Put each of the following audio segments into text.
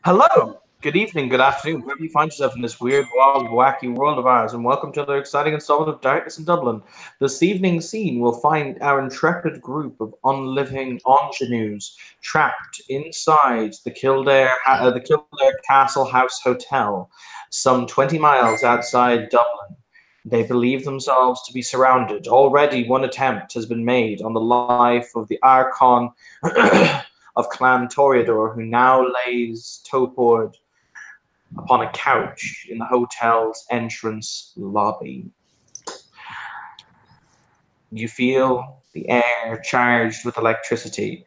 Hello, good evening, good afternoon, wherever you find yourself in this weird, wild, wacky world of ours, and welcome to another exciting installment of Darkness in Dublin. This evening's scene will find our intrepid group of unliving ingenues trapped inside the Kildare Castle House Hotel, some 20 miles outside Dublin. They believe themselves to be surrounded. Already one attempt has been made on the life of the Archon of Clan Toreador, who now lays torpid upon a couch in the hotel's entrance lobby. You feel the air charged with electricity.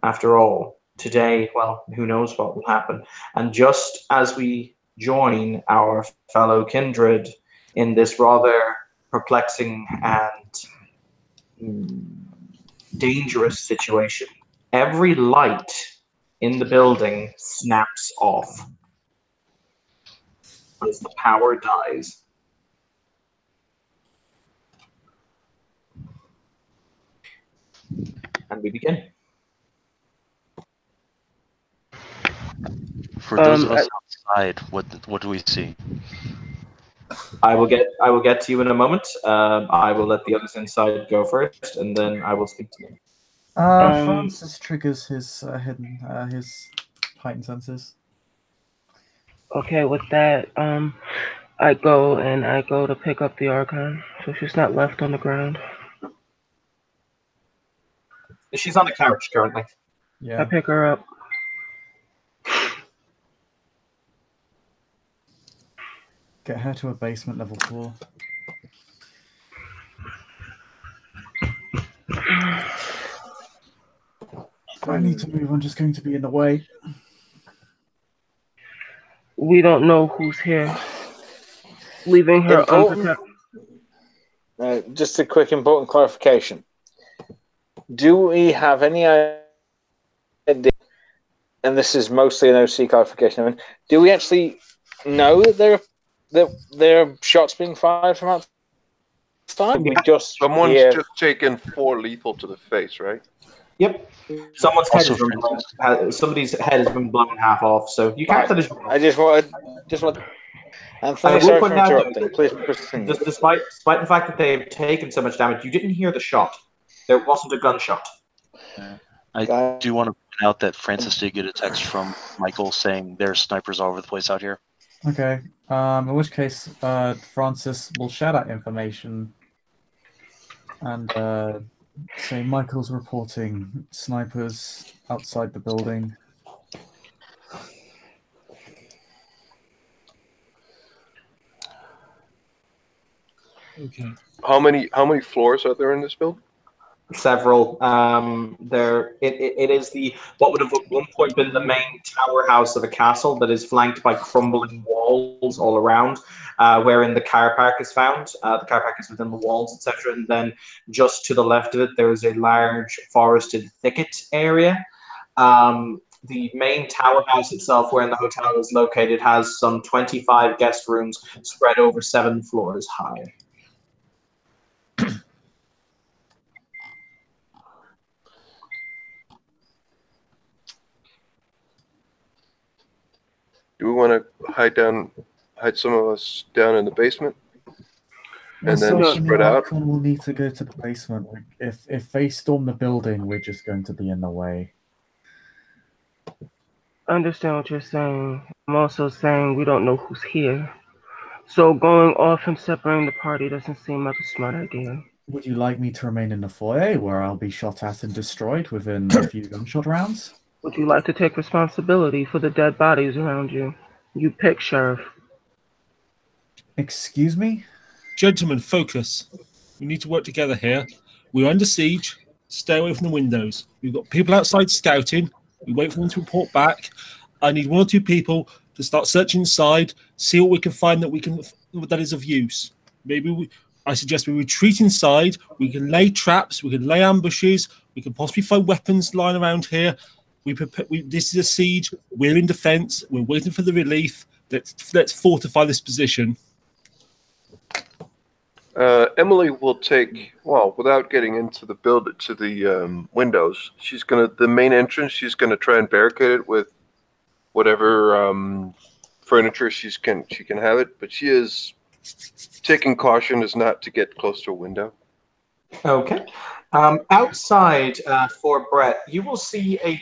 After all, today, well, who knows what will happen. And just as we join our fellow kindred in this rather perplexing and dangerous situation, every light in the building snaps off as the power dies. And we begin. For those of us outside, what do we see? I will get to you in a moment. I will let the others inside go first, and then I will speak to you. Francis triggers his his heightened senses. Okay, with that, I go to pick up the Archon, so she's not left on the ground. She's on the couch currently. Yeah. I pick her up. Get her to a basement level 4. I need to move. I'm just going to be in the way. We don't know who's here. Leaving her unprotected. Just a quick important clarification. Do we have any idea, and this is mostly an OC clarification, I mean, do we actually know that there are shots being fired from outside? Someone's just taken 4 lethal to the face, right? Yep. Somebody's head has been blown half off, so you can't finish. I just want. Anthony, sorry for interrupting. Please proceed. Despite the fact that they've taken so much damage, you didn't hear the shot. There wasn't a gunshot. I do want to point out that Francis did get a text from Michael saying there's snipers all over the place out here. Okay. In which case, Francis will share that information and say Michael's reporting snipers outside the building. Okay. How many floors are there in this building? Several. It is what would have at one point been the main tower house of a castle that is flanked by crumbling walls all around, wherein the car park is found. The car park is within the walls, etc. And then just to the left of it, there is a large forested thicket area. The main tower house itself, wherein the hotel is located, has some 25 guest rooms spread over 7 floors high. Do we want to hide some of us down in the basement, and then spread out? We'll need to go to the basement. If they storm the building, we're just going to be in the way. I understand what you're saying. I'm also saying we don't know who's here. So going off and separating the party doesn't seem like a smart idea. Would you like me to remain in the foyer where I'll be shot at and destroyed within a few gunshot rounds? Would you like to take responsibility for the dead bodies around you? You pick, Sheriff. Excuse me? Gentlemen, focus. We need to work together here. We're under siege. Stay away from the windows. We've got people outside scouting. We wait for them to report back. I need 1 or 2 people to start searching inside, see what we can find that is of use. I suggest we retreat inside. We can lay traps. We can lay ambushes. We can possibly find weapons lying around here. This is a siege. We're in defense. We're waiting for the relief. Let's fortify this position. Emily will take, without getting into the windows, the main entrance, she's gonna try and barricade it with whatever furniture she can have it, but she is taking caution as not to get close to a window. Okay. Outside for Brett, you will see a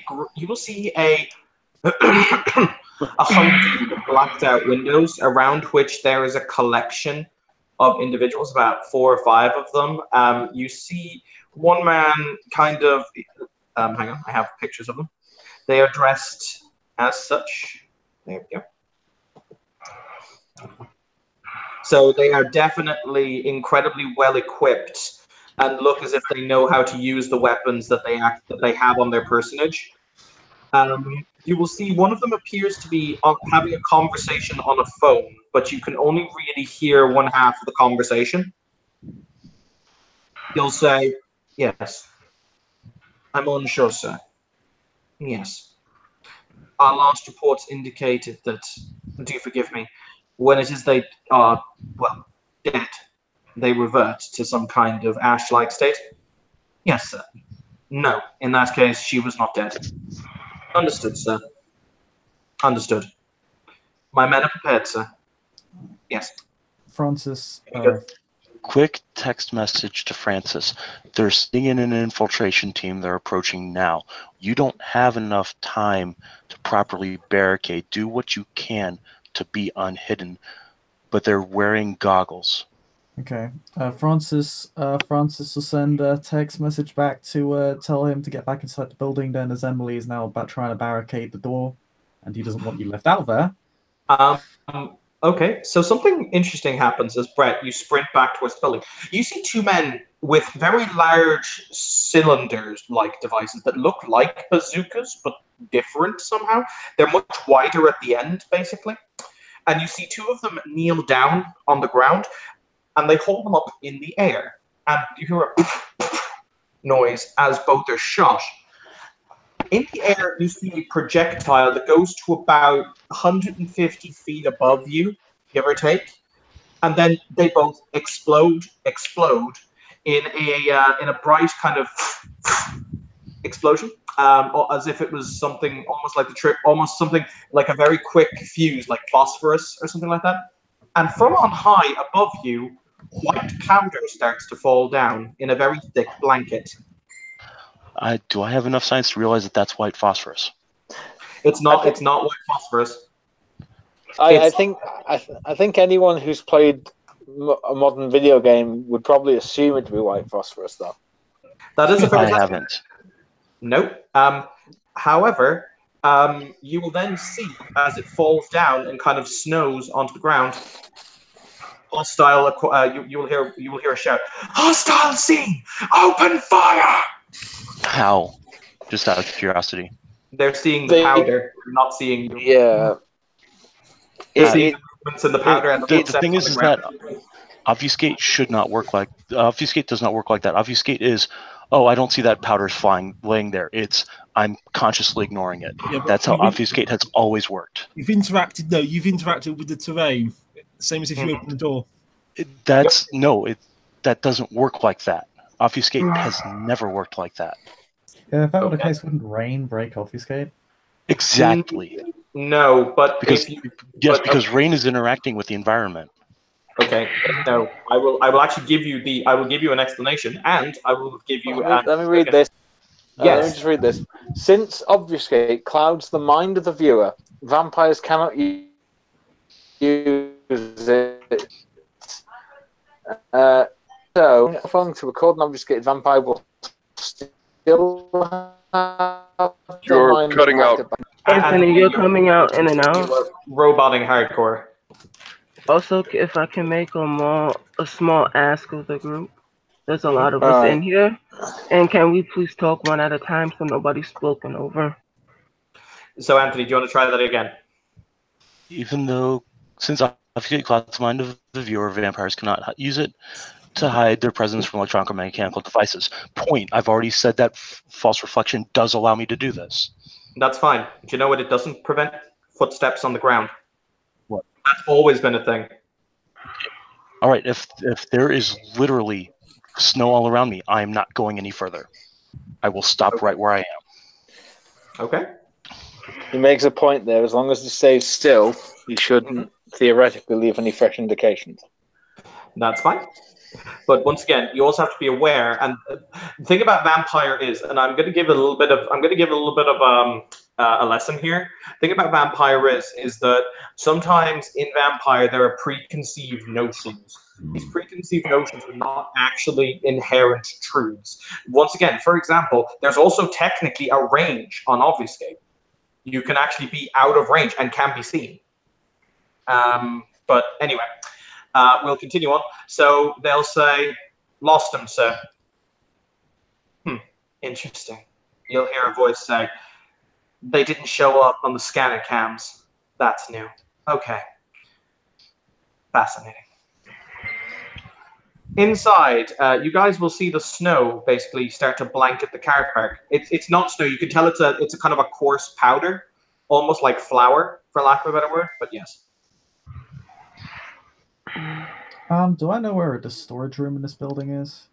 a hundred blacked out windows around which there is a collection of individuals, about 4 or 5 of them. You see one man kind of. Hang on, I have pictures of them. They are dressed as such. There we go. So they are definitely incredibly well equipped and look as if they know how to use the weapons that they have on their personage. You will see one of them appears to be having a conversation on a phone, but you can only really hear one half of the conversation. He'll say, "Yes, I'm unsure, sir. Yes. Our last reports indicated that, do forgive me, when it is they are, well, dead, they revert to some kind of ash-like state." "Yes, sir." "No, in that case, she was not dead." "Understood, sir." "Understood. My men are prepared, sir." "Yes." Francis, Quick text message to Francis. They're sitting in an infiltration team. They're approaching now. You don't have enough time to properly barricade. Do what you can to be unhidden, but they're wearing goggles. okay. Francis will send a text message back to tell him to get back inside the building then, as Emily is now about trying to barricade the door, and he doesn't want you left out there. Okay, so something interesting happens as Brett, you sprint back towards the building. You see 2 men with very large cylinders-like devices that look like bazookas, but different somehow. They're much wider at the end, basically. And you see 2 of them kneel down on the ground, and they hold them up in the air. And you hear a noise as both are shot. In the air, you see a projectile that goes to about 150 feet above you, give or take, and then they both explode in a bright kind of explosion, as if it was something almost like almost something like a very quick fuse, like phosphorus or something like that. And from on high above you, white powder starts to fall down in a very thick blanket. Do I have enough science to realize that that's white phosphorus? It's not white phosphorus. I think anyone who's played a modern video game would probably assume it to be white phosphorus, though. That is a fair I assessment. haven't. Nope. However, you will then see as it falls down and kind of snows onto the ground. Hostile. You will hear a shout. "Hostile scene! Open fire!" How? Just out of curiosity. They're seeing the powder. They're not seeing you. Yeah. They're seeing the movements in the powder and the The footsteps thing on is the that ground. obfuscate should not work like obfuscate does not work like that. Obfuscate is, oh, I don't see that powder laying there. It's I'm consciously ignoring it. Yeah, but that's how obfuscate has always worked. You've interacted with the terrain, same as if you open the door. That doesn't work like that. Obfuscate has never worked like that. Yeah, if that were the case, wouldn't rain break obfuscate? Exactly. No, but because rain is interacting with the environment. Okay, no, I will actually give you I will give you an explanation, and I will give you. Let me read this. Yes. Let me just read this. Since obfuscate clouds the mind of the viewer, vampires cannot use it. So, phone to record an obfuscated vampire will still have You're cutting out. Anthony, you're coming out in and out. Roboting hardcore. Also, if I can make a small ask of the group. There's a lot of us in here. And can we please talk one at a time so nobody's spoken over? So, Anthony, do you want to try that again? Even though, since obfuscate clouds the mind of the viewer, vampires cannot use it to hide their presence from electronic or mechanical devices. Point. I've already said that false reflection does allow me to do this. That's fine. Do you know what it doesn't prevent? Footsteps on the ground. What? That's always been a thing. All right. If there is literally snow all around me, I am not going any further. I will stop right where I am. Okay. He makes a point there. As long as he stays still, he shouldn't theoretically leave any fresh indications. That's fine. But once again, you also have to be aware. And the thing about vampire is, and I'm going to give a little bit of, a lesson here. The thing about vampire is that sometimes in vampire there are preconceived notions. These preconceived notions are not actually inherent truths. Once again, for example, there's also technically a range on obfuscate. You can actually be out of range and can be seen. But anyway. We'll continue on. So they'll say, lost him, sir. Interesting. You'll hear a voice say, they didn't show up on the scanner cams. That's new. Okay. Fascinating. Inside, you guys will see the snow basically start to blanket the car park. It's not snow. You can tell it's a kind of a coarse powder, almost like flour, for lack of a better word, but yes. Do I know where the storage room in this building is?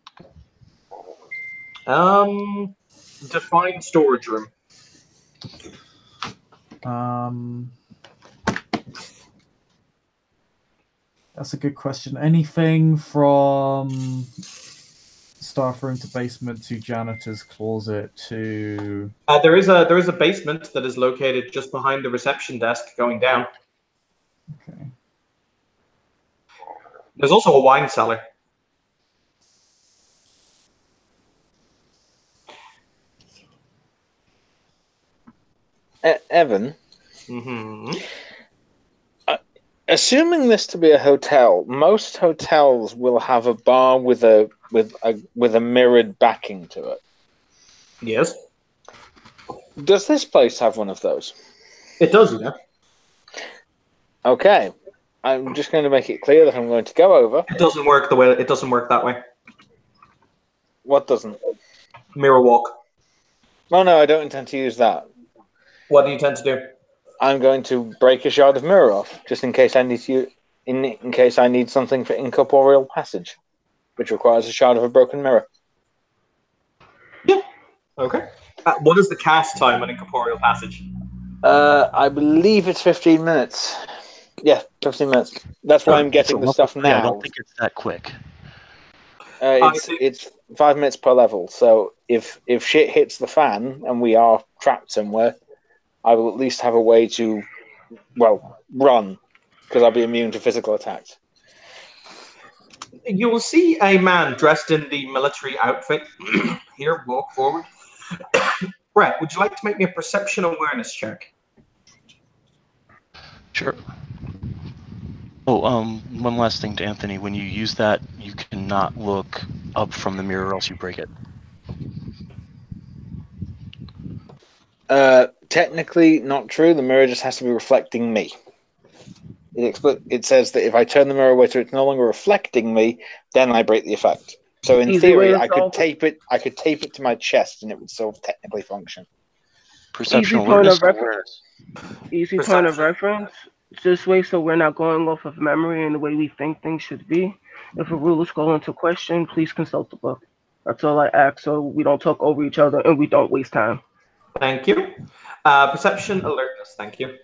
Define storage room. That's a good question. Anything from staff room to basement to janitor's closet to... there is a basement that is located just behind the reception desk going down. Okay. There's also a wine cellar. Evan? Mm-hmm. Assuming this to be a hotel, most hotels will have a bar with a mirrored backing to it. Yes. Does this place have one of those? It does, yeah. Okay. I'm just going to make it clear that I'm going to go over. It doesn't work that way. What doesn't? Mirror walk. Oh no, I don't intend to use that. What do you tend to do? I'm going to break a shard of mirror off, just in case I need to, in case I need something for incorporeal passage, which requires a shard of a broken mirror. Yeah. Okay. What is the cast time on incorporeal passage? I believe it's 15 minutes. Yeah, 15 minutes. That's why I'm getting the stuff now. I don't think it's that quick. It's 5 minutes per level. So if shit hits the fan and we are trapped somewhere, I will at least have a way to, run, because I'll be immune to physical attacks. You will see a man dressed in the military outfit here walk forward. Brett, would you like to make me a perception awareness check? Sure. Oh, one last thing to Anthony. When you use that, you cannot look up from the mirror, or else you break it. Technically not true. The mirror just has to be reflecting me. It says that if I turn the mirror away so it's no longer reflecting me, then I break the effect. So in theory, I could tape it to my chest, and it would still technically function. Perception awareness. Easy point of reference. This way, so we're not going off of memory and the way we think things should be. If a rule is called into question, please consult the book. That's all I ask, so we don't talk over each other and we don't waste time. Thank you. Perception alertness. Thank you.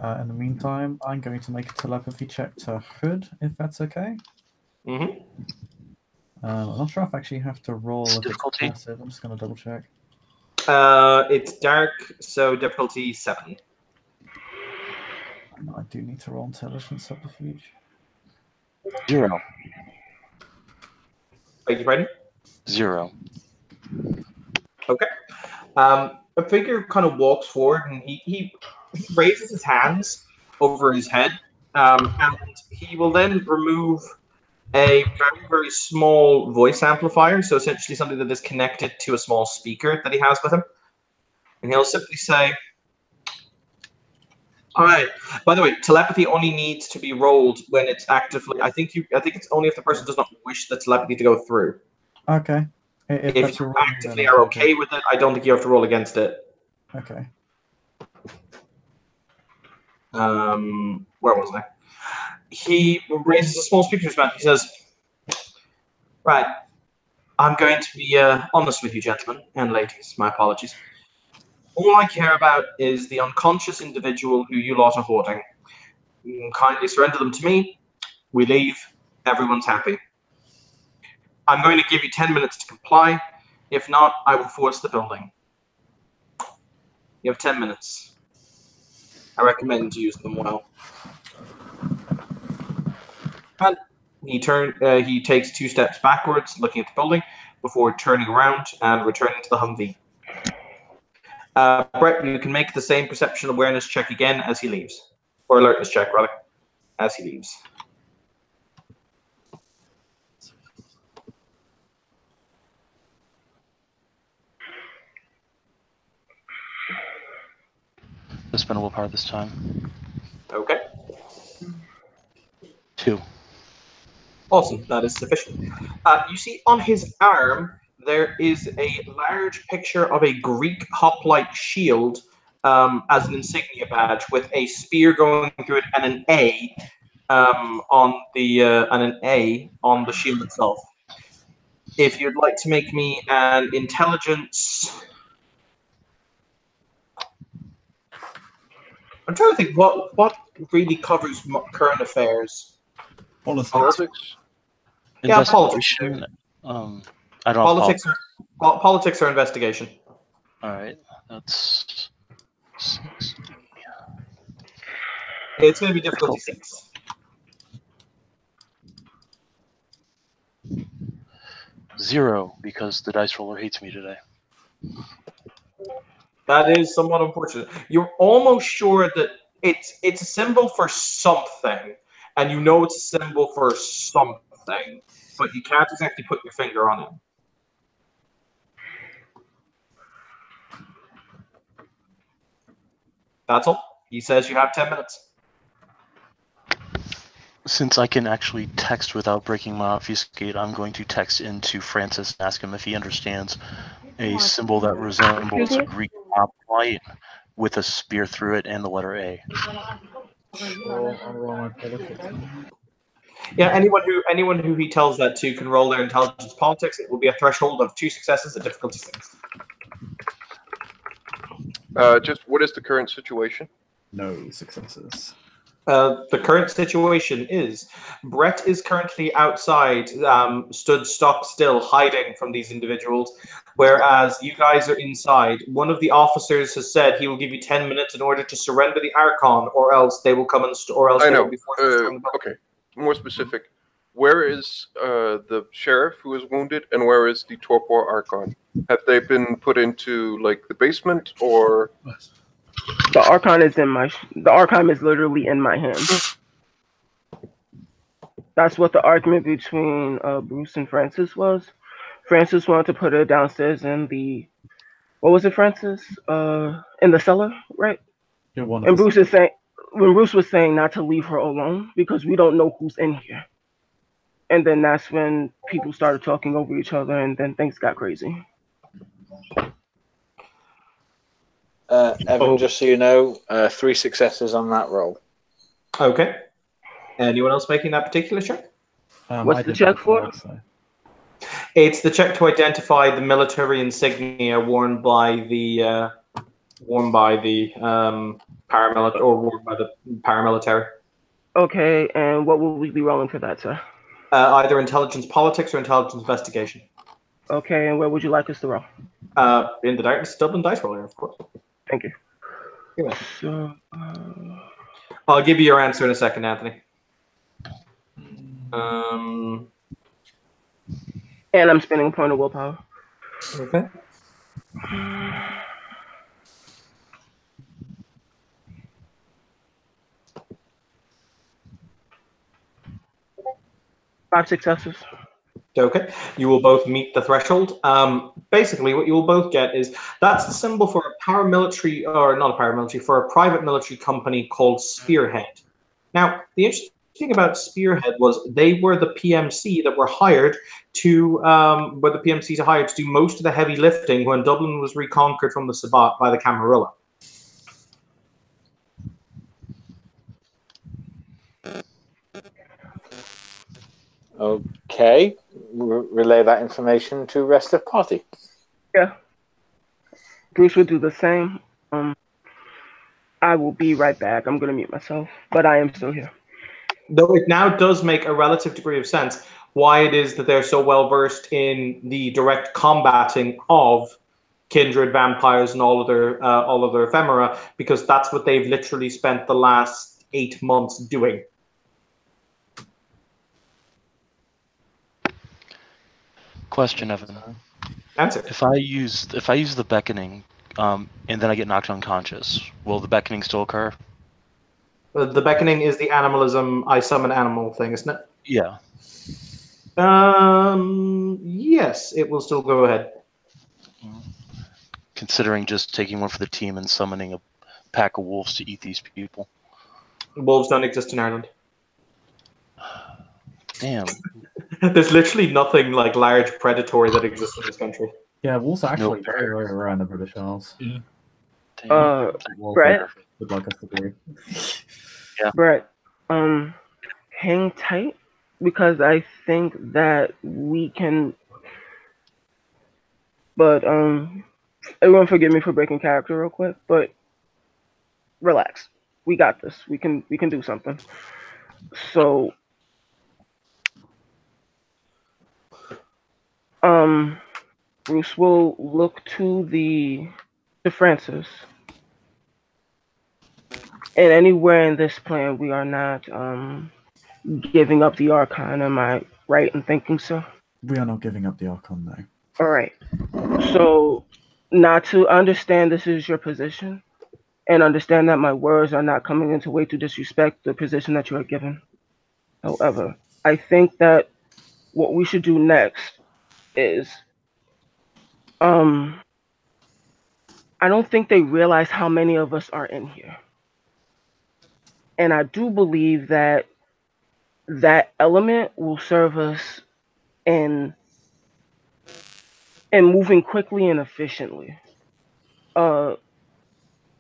In the meantime, I'm going to make a telepathy check to Hood, if that's okay. Mm-hmm. I'm not sure if I actually have to roll if difficulty? it's passive. I'm just going to double check. It's dark, so difficulty 7. No, I do need to roll intelligence subterfuge. 0. Beg your pardon? 0. Okay. A figure kind of walks forward and he raises his hands over his head, and he will then remove a very, very small voice amplifier, so essentially something that is connected to a small speaker that he has with him. And he'll simply say, all right, by the way, telepathy only needs to be rolled when it's actively, I think it's only if the person does not wish the telepathy to go through. Okay. If you actively are okay with it, I don't think you have to roll against it. Okay. Where was I? He raises a small speaker to his mouth. He says, right, I'm going to be honest with you, gentlemen and ladies. My apologies. All I care about is the unconscious individual who you lot are hoarding. Kindly surrender them to me. We leave. Everyone's happy. I'm going to give you 10 minutes to comply. If not, I will force the building. You have 10 minutes. I recommend you use them well. And he takes 2 steps backwards, looking at the building, before turning around and returning to the Humvee. Brett, you can make the same perception awareness check again as he leaves. Or alertness check, rather, as he leaves. The spin a willpower this time. Okay. 2. Awesome, that is sufficient. You see on his arm, there is a large picture of a Greek hoplite shield as an insignia badge with a spear going through it and an A on the shield itself. If you'd like to make me an intelligence, I'm trying to think what really covers current affairs. Politics. Yeah, politics. I don't Politics or investigation. All right, that's 6. It's going to be difficulty 6. 0 because the dice roller hates me today. That is somewhat unfortunate. You're almost sure that it's a symbol for something, and you know it's a symbol for something, but you can't exactly put your finger on it. That's all. He says you have 10 minutes. Since I can actually text without breaking my obfuscate, I'm going to text into Francis and ask him if he understands a symbol that resembles a Greek hoplite with a spear through it and the letter A. I'll roll my politics. Yeah, anyone who he tells that to can roll their intelligence politics. It will be a threshold of 2 successes at difficulty 6. Just what is the current situation? No successes. The current situation is Brett is currently outside, stood stock still, hiding from these individuals, whereas you guys are inside. One of the officers has said he will give you 10 minutes in order to surrender the Archon, or else they will come and I know. Okay, more specific. Where is the sheriff who is wounded, and where is the Torpor Archon? Have they been put into like the basement, or? The Archon is the Archon is literally in my hand. That's what the argument between Bruce and Francis was. Francis wanted to put her downstairs in the, what was it, Francis? In the cellar, right? And Bruce is saying, when Bruce was saying not to leave her alone because we don't know who's in here. And then that's when people started talking over each other, and then things got crazy. Evan, just so you know, 3 successes on that roll. Okay. Anyone else making that particular check? What's the check for? It's the check to identify the military insignia worn by the paramilitary. Okay, and what will we be rolling for that, sir? Either intelligence politics or intelligence investigation. Okay, and where would you like us to roll? In the Darkness Dublin dice roller, of course. Thank you. So, I'll give you your answer in a second, Anthony. And I'm spending a point of willpower. Okay. Five successes. Okay, you will both meet the threshold. Basically, what you will both get is that's the symbol for a paramilitary, or not a paramilitary, for a private military company called Spearhead. Now, the interesting thing about Spearhead was they were the PMC that were hired to, to do most of the heavy lifting when Dublin was reconquered from the Sabbat by the Camarilla. Okay. relay that information to rest of party. Yeah. Bruce would do the same. I will be right back. I'm going to mute myself, but I am still here. Though it now does make a relative degree of sense why it is that they're so well versed in the direct combating of kindred, vampires, and all of their ephemera, because that's what they've literally spent the last 8 months doing. Question, Evan. Answer. If I use the beckoning, and then I get knocked unconscious, will the beckoning still occur? The beckoning is the animalism, I summon animal thing, isn't it? Yeah. Yes, it will still go ahead. Considering just taking one for the team and summoning a pack of wolves to eat these people. Wolves don't exist in Ireland. Damn. There's literally nothing like large predatory that exists in this country. Yeah, wolves are actually very, very rare in the British Isles. Yeah. Brett would like us to believe. Yeah. Brett, hang tight, because I think that we can. But everyone forgive me for breaking character real quick, but relax. We got this. We can do something. So Bruce will look to Francis. And anywhere in this plan we are not giving up the Archon, am I right in thinking so? We are not giving up the Archon, no. Alright. So not to understand this is your position, and understand that my words are not coming into way to disrespect the position that you are given. However, I think that what we should do next is I don't think they realize how many of us are in here. And I do believe that that element will serve us in moving quickly and efficiently.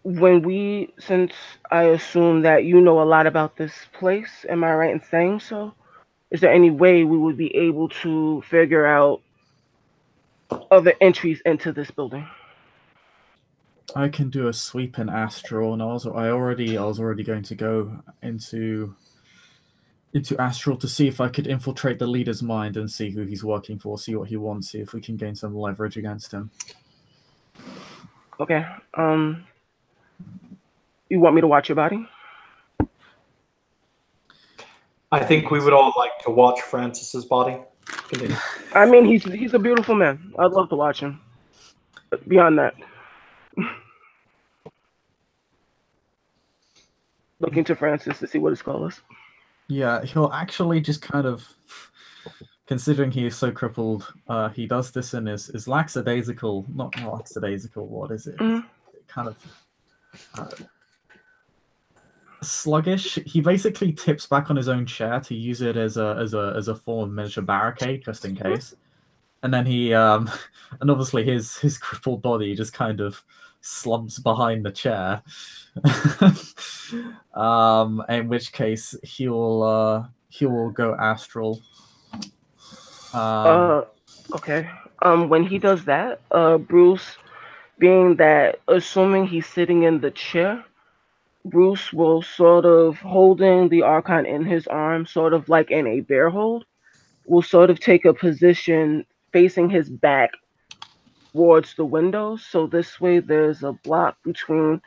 Since I assume that you know a lot about this place, am I right in saying so? Is there any way we would be able to figure out other entries into this building? I can do a sweep in Astral, and I was already going to go into Astral to see if I could infiltrate the leader's mind and see who he's working for, see what he wants, see if we can gain some leverage against him. Okay. You want me to watch your body? I think we would all like to watch Francis's body. Continue. I mean, he's a beautiful man. I'd love to watch him. But beyond that, looking to Francis to see what his skull is. Yeah, he'll actually just kind of, considering he is so crippled, he does this in his lackadaisical, not lackadaisical, what is it? Mm-hmm. Kind of sluggish. He basically tips back on his own chair to use it as a form of miniature barricade, just in case. And then he, and obviously his crippled body just kind of slumps behind the chair. In which case he will go astral. Okay. When he does that, Bruce, being that, assuming he's sitting in the chair, Bruce will sort of, holding the Archon in his arm, sort of like in a bear hold, will sort of take a position facing his back towards the windows. So this way there's a block between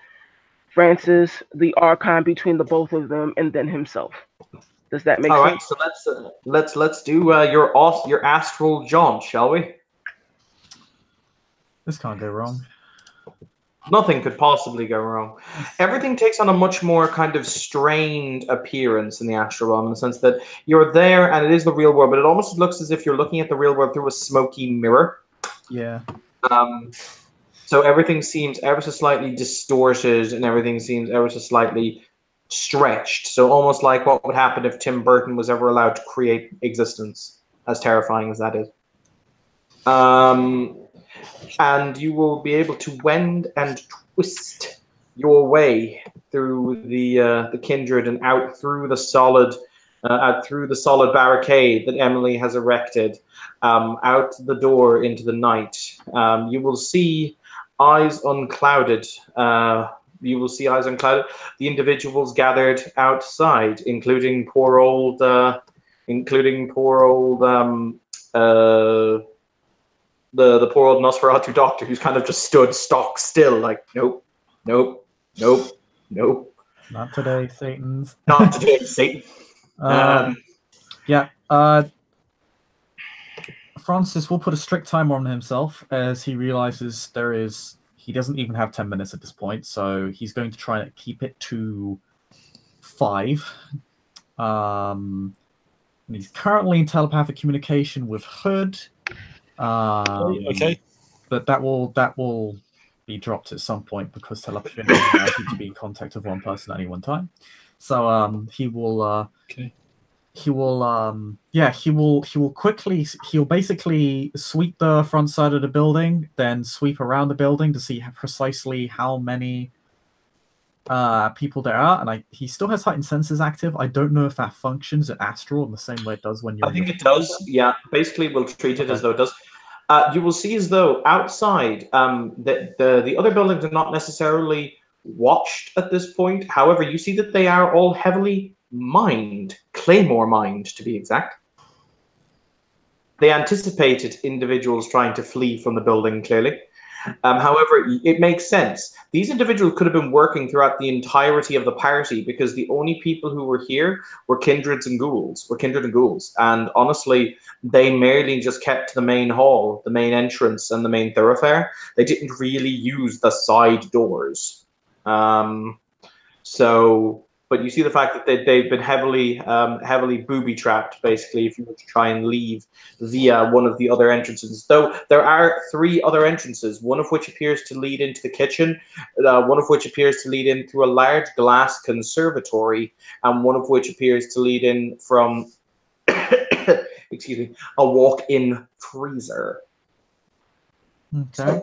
Francis, the Archon, between the both of them, and then himself. Does that make sense? All right, so let's do your astral jaunt, shall we? This can't go wrong. Nothing could possibly go wrong. Everything takes on a much more kind of strained appearance in the astral realm, in the sense that you're there and it is the real world, but it almost looks as if you're looking at the real world through a smoky mirror. Yeah. So everything seems ever so slightly distorted and everything seems ever so slightly stretched. So almost like what would happen if Tim Burton was ever allowed to create existence, as terrifying as that is. And you will be able to wend and twist your way through the kindred and out through the solid out through the solid barricade that Emily has erected, out the door into the night. You will see eyes unclouded. You will see eyes unclouded. The individuals gathered outside, including poor old the poor old Nosferatu doctor, who's kind of just stood stock still, like nope, nope, nope, nope. Not today, Satan's. Not today, Satan. Yeah. Francis will put a strict timer on himself as he realizes he doesn't even have 10 minutes at this point, so he's going to try to keep it to 5. And he's currently in telepathic communication with Hood. Okay. But that will be dropped at some point because telepathy allows you to be in contact with one person at any one time. So he will basically sweep the front side of the building, then sweep around the building to see precisely how many people there are. And he still has heightened senses active. I don't know if that functions at Astral in the same way it does when you're. I think it does. Yeah, basically we'll treat it as though it does. You will see as though outside, the other buildings are not necessarily watched at this point. However, you see that they are all heavily mined, Claymore mined to be exact. They anticipated individuals trying to flee from the building, clearly. However, it makes sense. These individuals could have been working throughout the entirety of the party because the only people who were here were kindred and ghouls. And honestly, they merely just kept to the main hall, the main entrance, and the main thoroughfare. They didn't really use the side doors. But you see the fact that they've been heavily booby-trapped, basically, if you were to try and leave via one of the other entrances. Though there are 3 other entrances, one of which appears to lead into the kitchen, one of which appears to lead in through a large glass conservatory, and one of which appears to lead in from, excuse me, a walk-in freezer. Okay.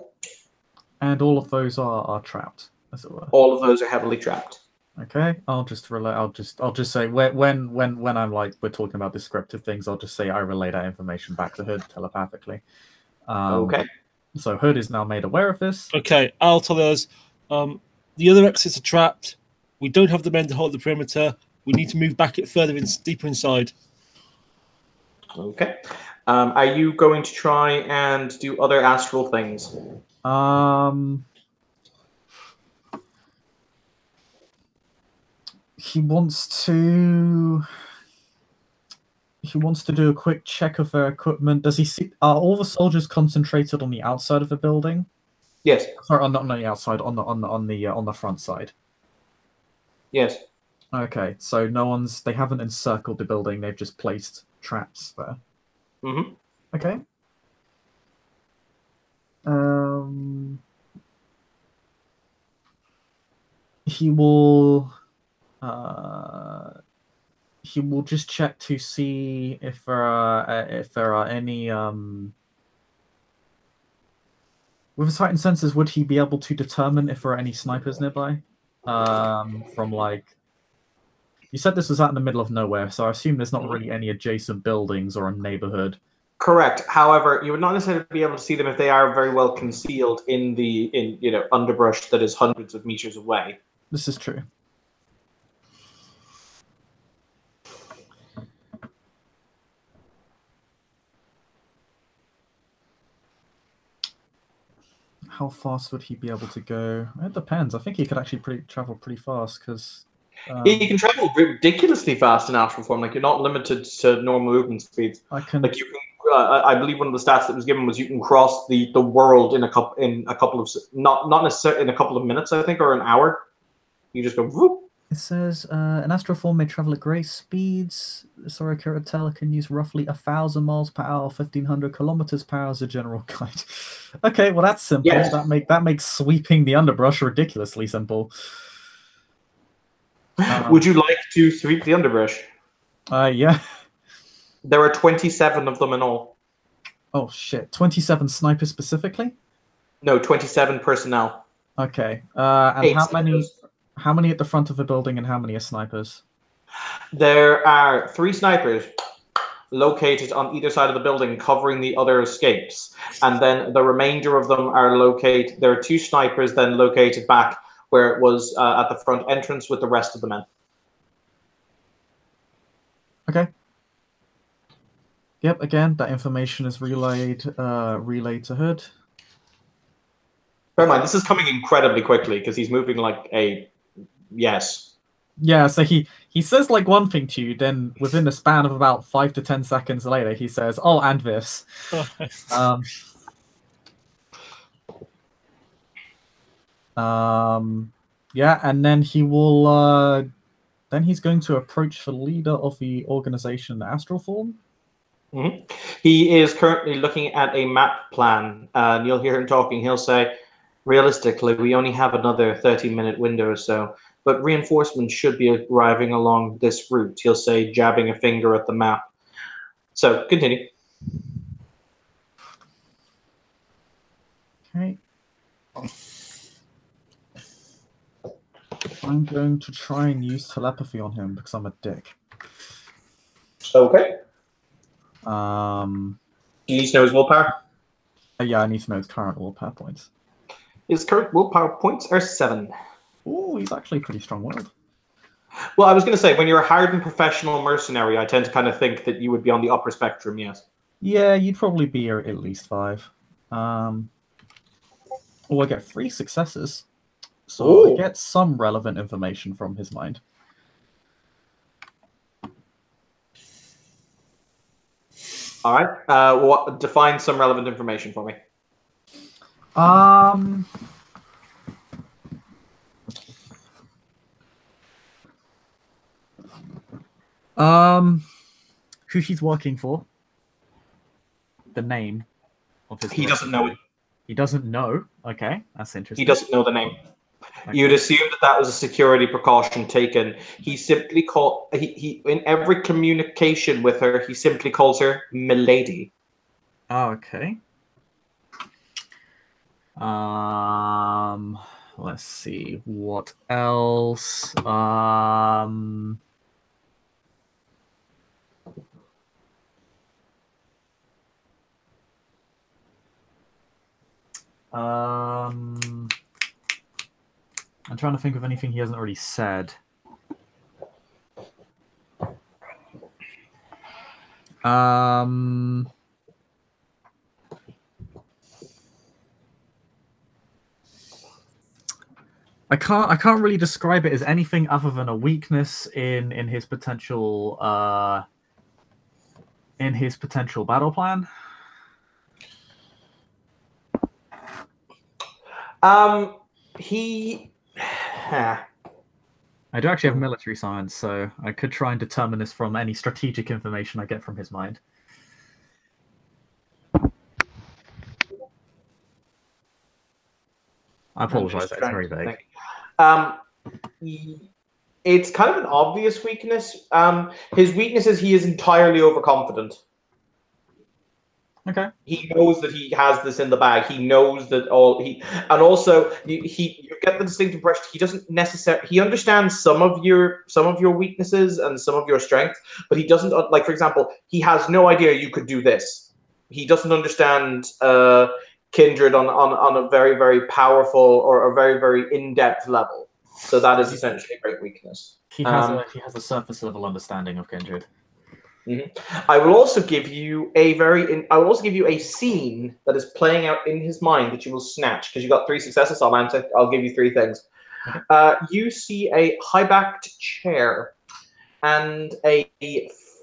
And all of those are trapped, as it were. All of those are heavily trapped. Okay, I'll just say when I'm like we're talking about descriptive things, I'll just say I relay that information back to Hood telepathically. Okay. So Hood is now made aware of this. Okay, I'll tell us. The other exits are trapped. We don't have the men to hold the perimeter. We need to move back it further deeper inside. Okay. Are you going to try and do other astral things? He wants to do a quick check of their equipment. Does he see? Are all the soldiers concentrated on the outside of the building? Yes. Sorry, not on the outside, on the front side. Yes. Okay, so they haven't encircled the building. They've just placed traps there. Mm-hmm. Okay. He will just check to see if there are any with his heightened senses. Would he be able to determine if there are any snipers nearby? From like, you said this was out in the middle of nowhere, so I assume there's not really any adjacent buildings or a neighborhood. Correct. However, you would not necessarily be able to see them if they are very well concealed in underbrush that is hundreds of meters away. This is true. How fast would he be able to go? It depends. I think he could actually travel pretty fast because he can travel ridiculously fast in astral form. Like, you're not limited to normal movement speeds. I believe one of the stats that was given was you can cross the world in a couple of not necessarily in a couple of minutes, I think, or an hour. You just go whoop. It says an astral form may travel at great speeds. Sorokeratel can use roughly 1,000 miles per hour, 1,500 kilometers per hour as a general guide. Okay, well that's simple. Yes. That makes sweeping the underbrush ridiculously simple. Would you like to sweep the underbrush? Yeah. There are 27 of them in all. Oh shit! 27 snipers specifically? No, 27 personnel. Okay. And how many at the front of the building, and how many are snipers? There are 3 snipers located on either side of the building covering the other escapes, and then the remainder of them are located. There are 2 snipers then located back where it was at the front entrance with the rest of the men. Okay. Yep, again, that information is relayed to Hood. Bear in mind, this is coming incredibly quickly because he's moving like a... Yes. Yeah, so he says like one thing to you, then within the span of about 5 to 10 seconds later, he says, "Oh, and this." Yeah, and then he will. Then he's going to approach the leader of the organization, the Astral Form. Mm-hmm. He is currently looking at a map plan, and you'll hear him talking. He'll say, "Realistically, we only have another 30-minute window or so, but reinforcements should be arriving along this route." He'll say, jabbing a finger at the map. So, continue. Okay. I'm going to try and use telepathy on him because I'm a dick. Okay. He needs to know his willpower? Yeah, I need to know his current willpower points. His current willpower points are 7. Oh, he's actually pretty strong-willed. Well, I was going to say, when you're a hardened professional mercenary, I tend to kind of think that you would be on the upper spectrum, yes. Yeah, you'd probably be at least 5. I get 3 successes. So I get some relevant information from his mind. All right. Define some relevant information for me. Who he's working for. The name of his. He doesn't know it. He doesn't know. Okay, that's interesting. He doesn't know the name. Okay. You'd assume that was a security precaution taken. He simply he in every communication with her, he simply calls her Milady. Okay. Let's see what else. I'm trying to think of anything he hasn't already said. I can't really describe it as anything other than a weakness in his potential battle plan. I do actually have military science, so I could try and determine this from any strategic information I get from his mind. I apologize, that's very vague. It's kind of an obvious weakness. His weakness is he is entirely overconfident. Okay. He knows that he has this in the bag. He knows that and also you get the distinct impression he doesn't necessarily. He understands some of your weaknesses and some of your strengths, but he doesn't. Like, for example, he has no idea you could do this. He doesn't understand kindred on a very, very powerful or a very, very in-depth level. So that is essentially a great weakness. He has a surface level understanding of kindred. Mm-hmm. I will also give you a scene that is playing out in his mind that you will snatch because you got 3 successes. I'll give you 3 things. You see a high-backed chair and a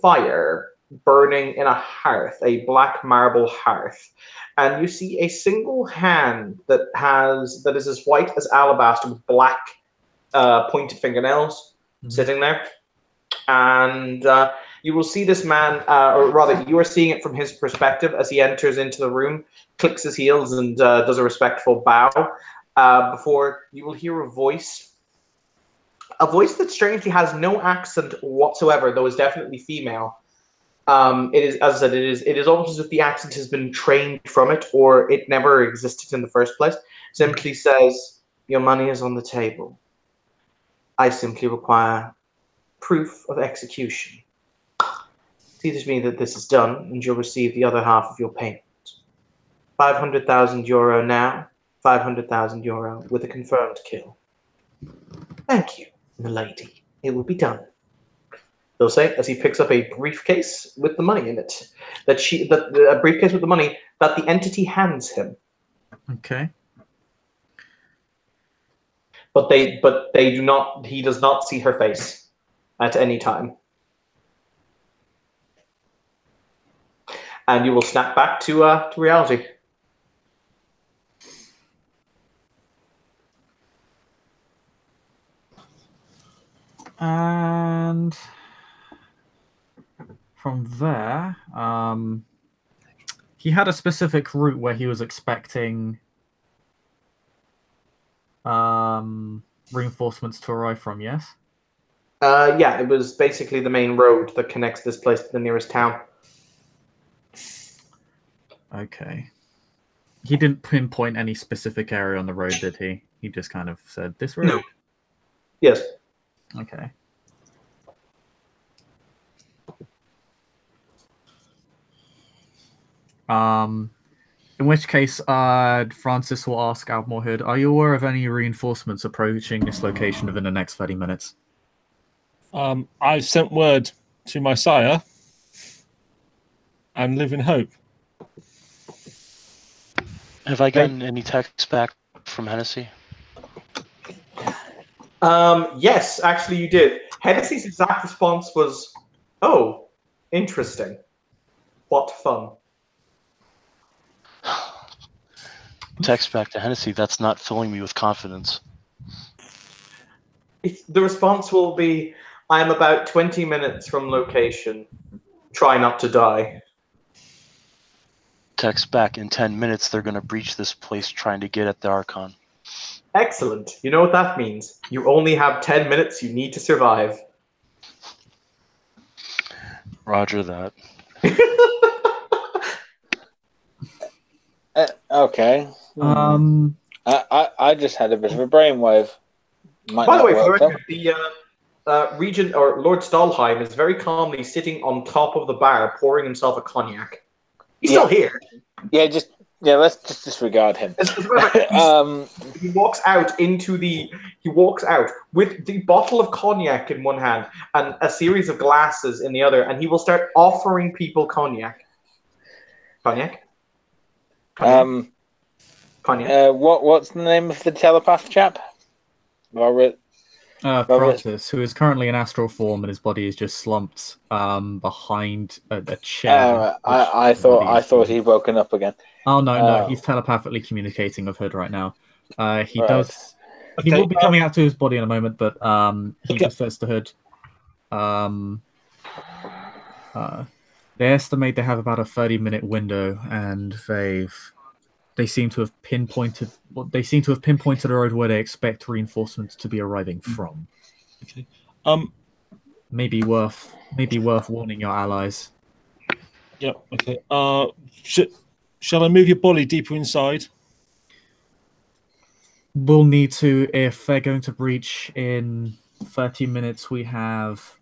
fire burning in a hearth, a black marble hearth, and you see a single hand that is as white as alabaster with black pointed fingernails sitting there, and you will see this man, or rather, you are seeing it from his perspective as he enters into the room, clicks his heels, and does a respectful bow. Before you will hear a voice that strangely has no accent whatsoever, though is definitely female. It is, as I said, it is almost as if the accent has been trained from it, or it never existed in the first place. Simply says, "Your money is on the table. I simply require proof of execution. Seems to me that this is done, and you'll receive the other half of your payment. 500,000 euro now, 500,000 euro with a confirmed kill. Thank you, milady. It will be done. He'll say as he picks up a briefcase with the money in it. A briefcase with the money that the entity hands him. Okay. But they do not. He does not see her face at any time. And you will snap back to reality. And from there, he had a specific route where he was expecting reinforcements to arrive from, yes? Yeah, it was basically the main road that connects this place to the nearest town. Okay. He didn't pinpoint any specific area on the road, did he? He just kind of said, this road? No. Yes. Okay. In which case, Francis will ask Almorhood, are you aware of any reinforcements approaching this location within the next 30 minutes? I've sent word to my sire and live in hope. Have I gotten any texts back from Hennessy? Yes, actually you did. Hennessy's exact response was, oh, interesting. What fun. Text back to Hennessy, that's not filling me with confidence. The response will be, I am about 20 minutes from location. Try not to die. Text back, in 10 minutes they're going to breach this place trying to get at the Archon. Excellent. You know what that means. You only have 10 minutes you need to survive. Roger that. Okay. I just had a bit of a brainwave. By the way, for the record, the Regent or Lord Stalheim is very calmly sitting on top of the bar, pouring himself a cognac. He's still here. Let's just disregard him. He walks out with the bottle of cognac in one hand and a series of glasses in the other, and he will start offering people cognac. Cognac. What's the name of the telepath chap? Robert. Francis, who is currently in astral form, and his body is just slumped behind a chair. I thought he'd woken up again. Oh no, he's telepathically communicating with Hood right now. He does. He will be coming out to his body in a moment, but he just says to Hood. They estimate they have about a 30-minute window, and they seem to have pinpointed a road where they expect reinforcements to be arriving from. Okay. Maybe worth warning your allies. Yeah. Okay. Shall I move your body deeper inside? We'll need to, if they're going to breach in 30 minutes. We have.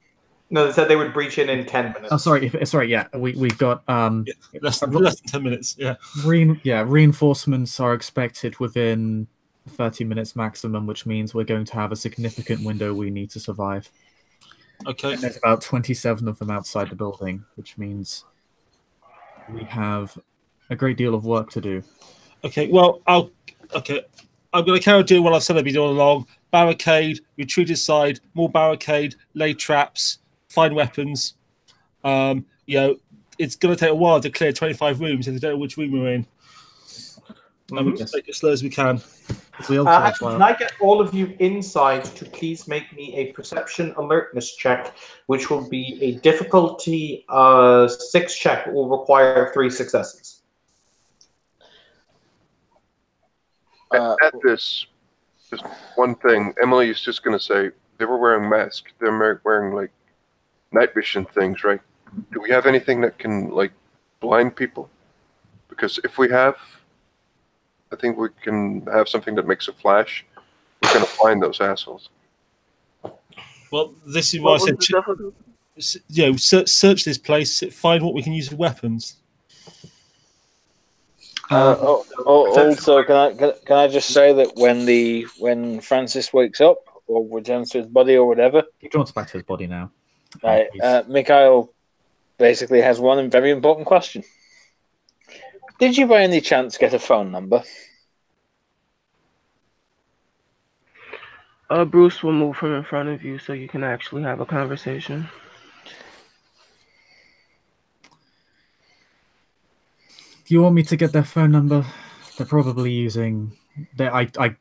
No, they said they would breach in 10 minutes. Oh, sorry. Yeah, we've got less than 10 minutes. Yeah. Reinforcements are expected within 30 minutes maximum, which means we're going to have a significant window we need to survive. Okay. And there's about 27 of them outside the building, which means we have a great deal of work to do. Okay. Well, I'm going to carry on doing what I've said I'd be doing along. Barricade, retreat aside, more barricade, lay traps, find weapons. It's going to take a while to clear 25 rooms, and they don't know which room we're in. And we'll just take it as slow as we can. Can I get all of you inside to please make me a perception alertness check, which will be a difficulty 6 check. It will require 3 successes. At this, just one thing. Emily is just going to say, they were wearing masks. They're wearing, like, night vision things, right? Do we have anything that can, like, blind people? Because if we have, I think we can have something that makes a flash. We're going to find those assholes. Well, this is why I said, search this place, find what we can use as weapons. Also, can I just say that when Francis wakes up or returns to his body or whatever, he draws back to his body now. Right, Mikhail basically has one very important question. Did you by any chance get a phone number? Bruce will move from in front of you so you can actually have a conversation. Do you want me to get their phone number? They're probably using.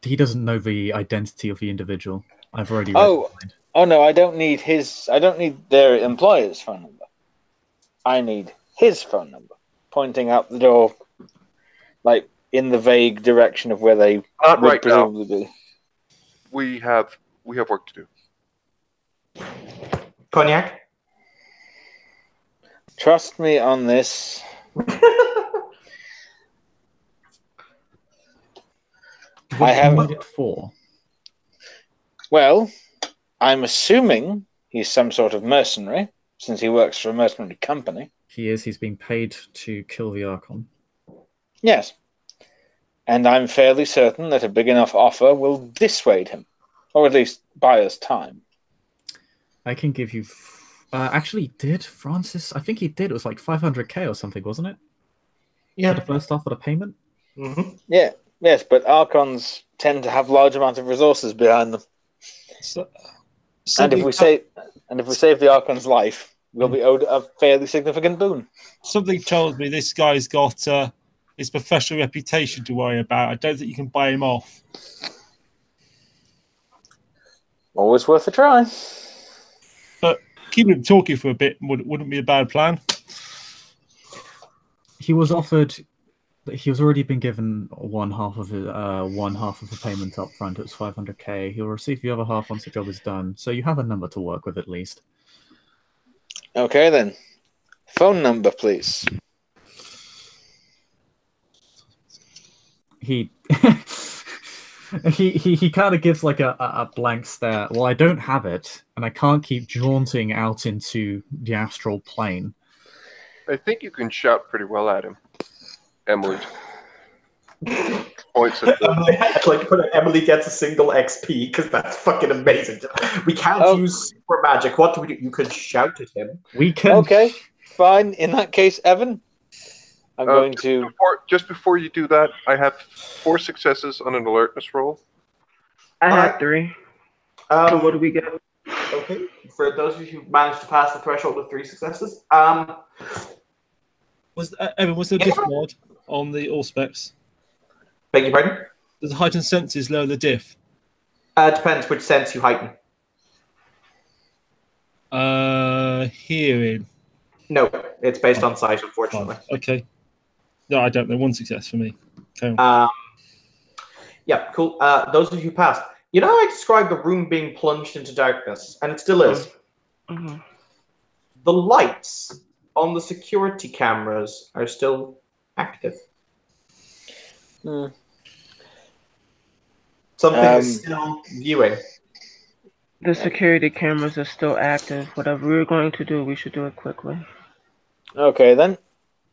He doesn't know the identity of the individual. I've already. Oh no! I don't need his. I don't need their employer's phone number. I need his phone number, pointing out the door, like in the vague direction of where they Not would right presumably be. We have work to do. Cognac? Trust me on this. I have it for. Well, I'm assuming he's some sort of mercenary, since he works for a mercenary company. He is. He's being paid to kill the Archon. Yes. And I'm fairly certain that a big enough offer will dissuade him, or at least buy us time. I can give you... actually, did Francis... I think he did. It was like 500k or something, wasn't it? Yeah. For the first half of the payment? Mm-hmm. Yeah. Yes, but Archons tend to have large amounts of resources behind them. And if we save the Archon's life, we'll be owed a fairly significant boon. Something tells me this guy's got his professional reputation to worry about. I don't think you can buy him off. Always worth a try. But keeping him talking for a bit wouldn't be a bad plan. He was offered... He was already been given one half of the payment up front. It was 500k. He'll receive the other half once the job is done. So you have a number to work with at least. Okay then. Phone number, please. He he kind of gives like a blank stare. Well, I don't have it, and I can't keep jaunting out into the astral plane. I think you can shout pretty well at him. Emily points at Emily, I'd like to put it, Emily gets a single XP because that's fucking amazing. We can't use super magic. What do we do? You could shout at him. We can. Okay, fine. In that case, Evan, I'm going to... Just before you do that, I have 4 successes on an alertness roll. I had 3. So what do we get? Okay. For those of you who managed to pass the threshold of 3 successes, Evan, was there a diff mod on the Allspecs? beg your pardon? Does heightened senses lower the diff? Depends which sense you heighten. Hearing. No, it's based on sight, unfortunately. Okay. No, I don't know. 1 success for me. Okay. Yeah, cool. Those of you who passed. You know how I described the room being plunged into darkness, and it still is. Mm-hmm. The lights on the security cameras are still active. Something is still viewing. The security cameras are still active. Whatever we're going to do, we should do it quickly. Okay then.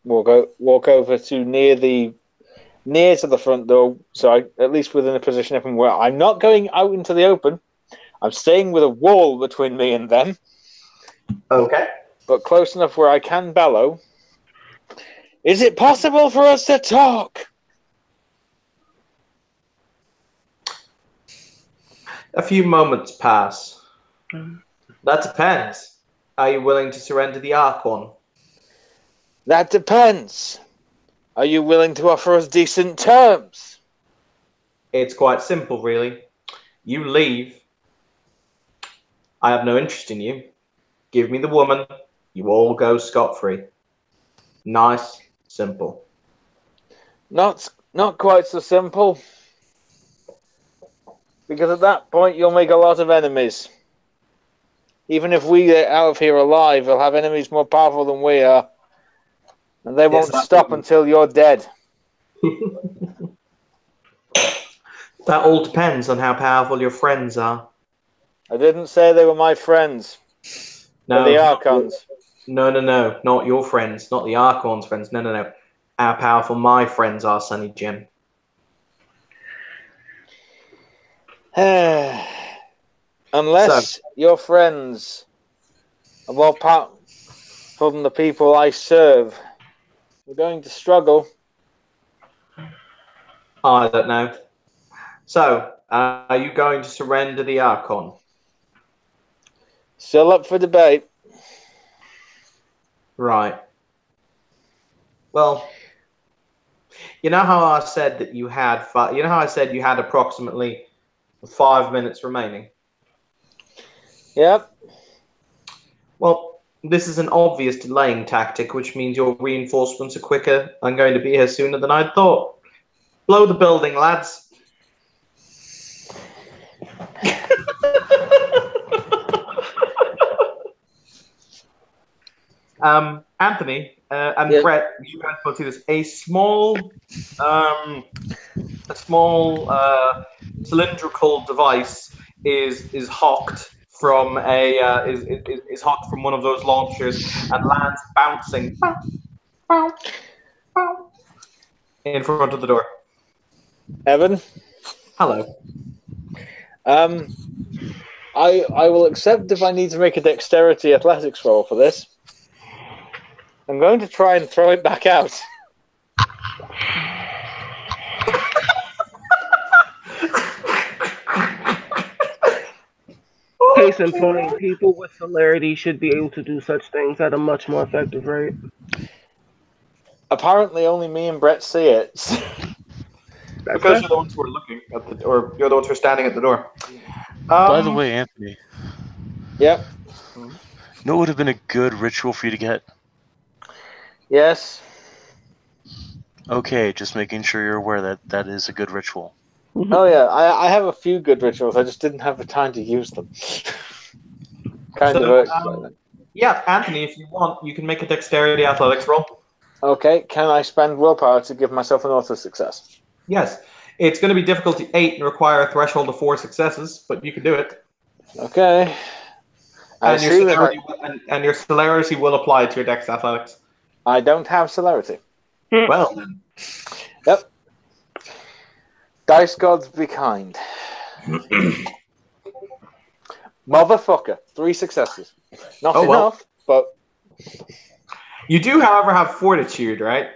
We'll walk over to near to the front door, so at least within a position of where I'm not going out into the open. I'm staying with a wall between me and them. Okay. But close enough where I can bellow. Is it possible for us to talk? A few moments pass. That depends. Are you willing to surrender the Archon? That depends. Are you willing to offer us decent terms? It's quite simple, really. You leave. I have no interest in you. Give me the woman. You all go scot-free. Nice, simple. Not quite so simple. Because at that point, you'll make a lot of enemies. Even if we get out of here alive, we'll have enemies more powerful than we are. And they won't stop until you're dead. That all depends on how powerful your friends are. I didn't say they were my friends. No, They're the Archons. No, not your friends, not the Archon's friends. No. How powerful my friends are, Sonny Jim. Unless your friends are more powerful than the people I serve, we're going to struggle. I don't know. So, are you going to surrender the Archon? Still up for debate. Right. Well, you know how I said that you had you know how I said you had approximately 5 minutes remaining? Yep. Well, this is an obvious delaying tactic, which means your reinforcements are quicker and going to be here sooner than I'd thought. Blow the building, lads. Anthony and Brett, you guys both see this. A small cylindrical device is hawked from is hawked from one of those launchers and lands bouncing in front of the door. Evan? Hello. I will accept if I need to make a dexterity athletics roll for this. I'm going to try and throw it back out. Case in point, people with celerity should be able to do such things at a much more effective rate. Apparently, only me and Brett see it. Because you're the ones who are looking at the, or you're the ones who are standing at the door. By the way, Anthony. Yep. You know what would have been a good ritual for you to get? Yes. Okay, just making sure you're aware that that is a good ritual. Oh yeah, I have a few good rituals. I just didn't have the time to use them. Yeah, Anthony, if you want, you can make a dexterity athletics roll. Okay, can I spend willpower to give myself an auto success? Yes. It's going to be difficulty 8 and require a threshold of 4 successes, but you can do it. Okay. And your celerity will apply to your dex athletics. I don't have celerity. Well then. Yep. Dice gods be kind. Motherfucker. 3 successes. Not enough, but... You do, however, have fortitude, right?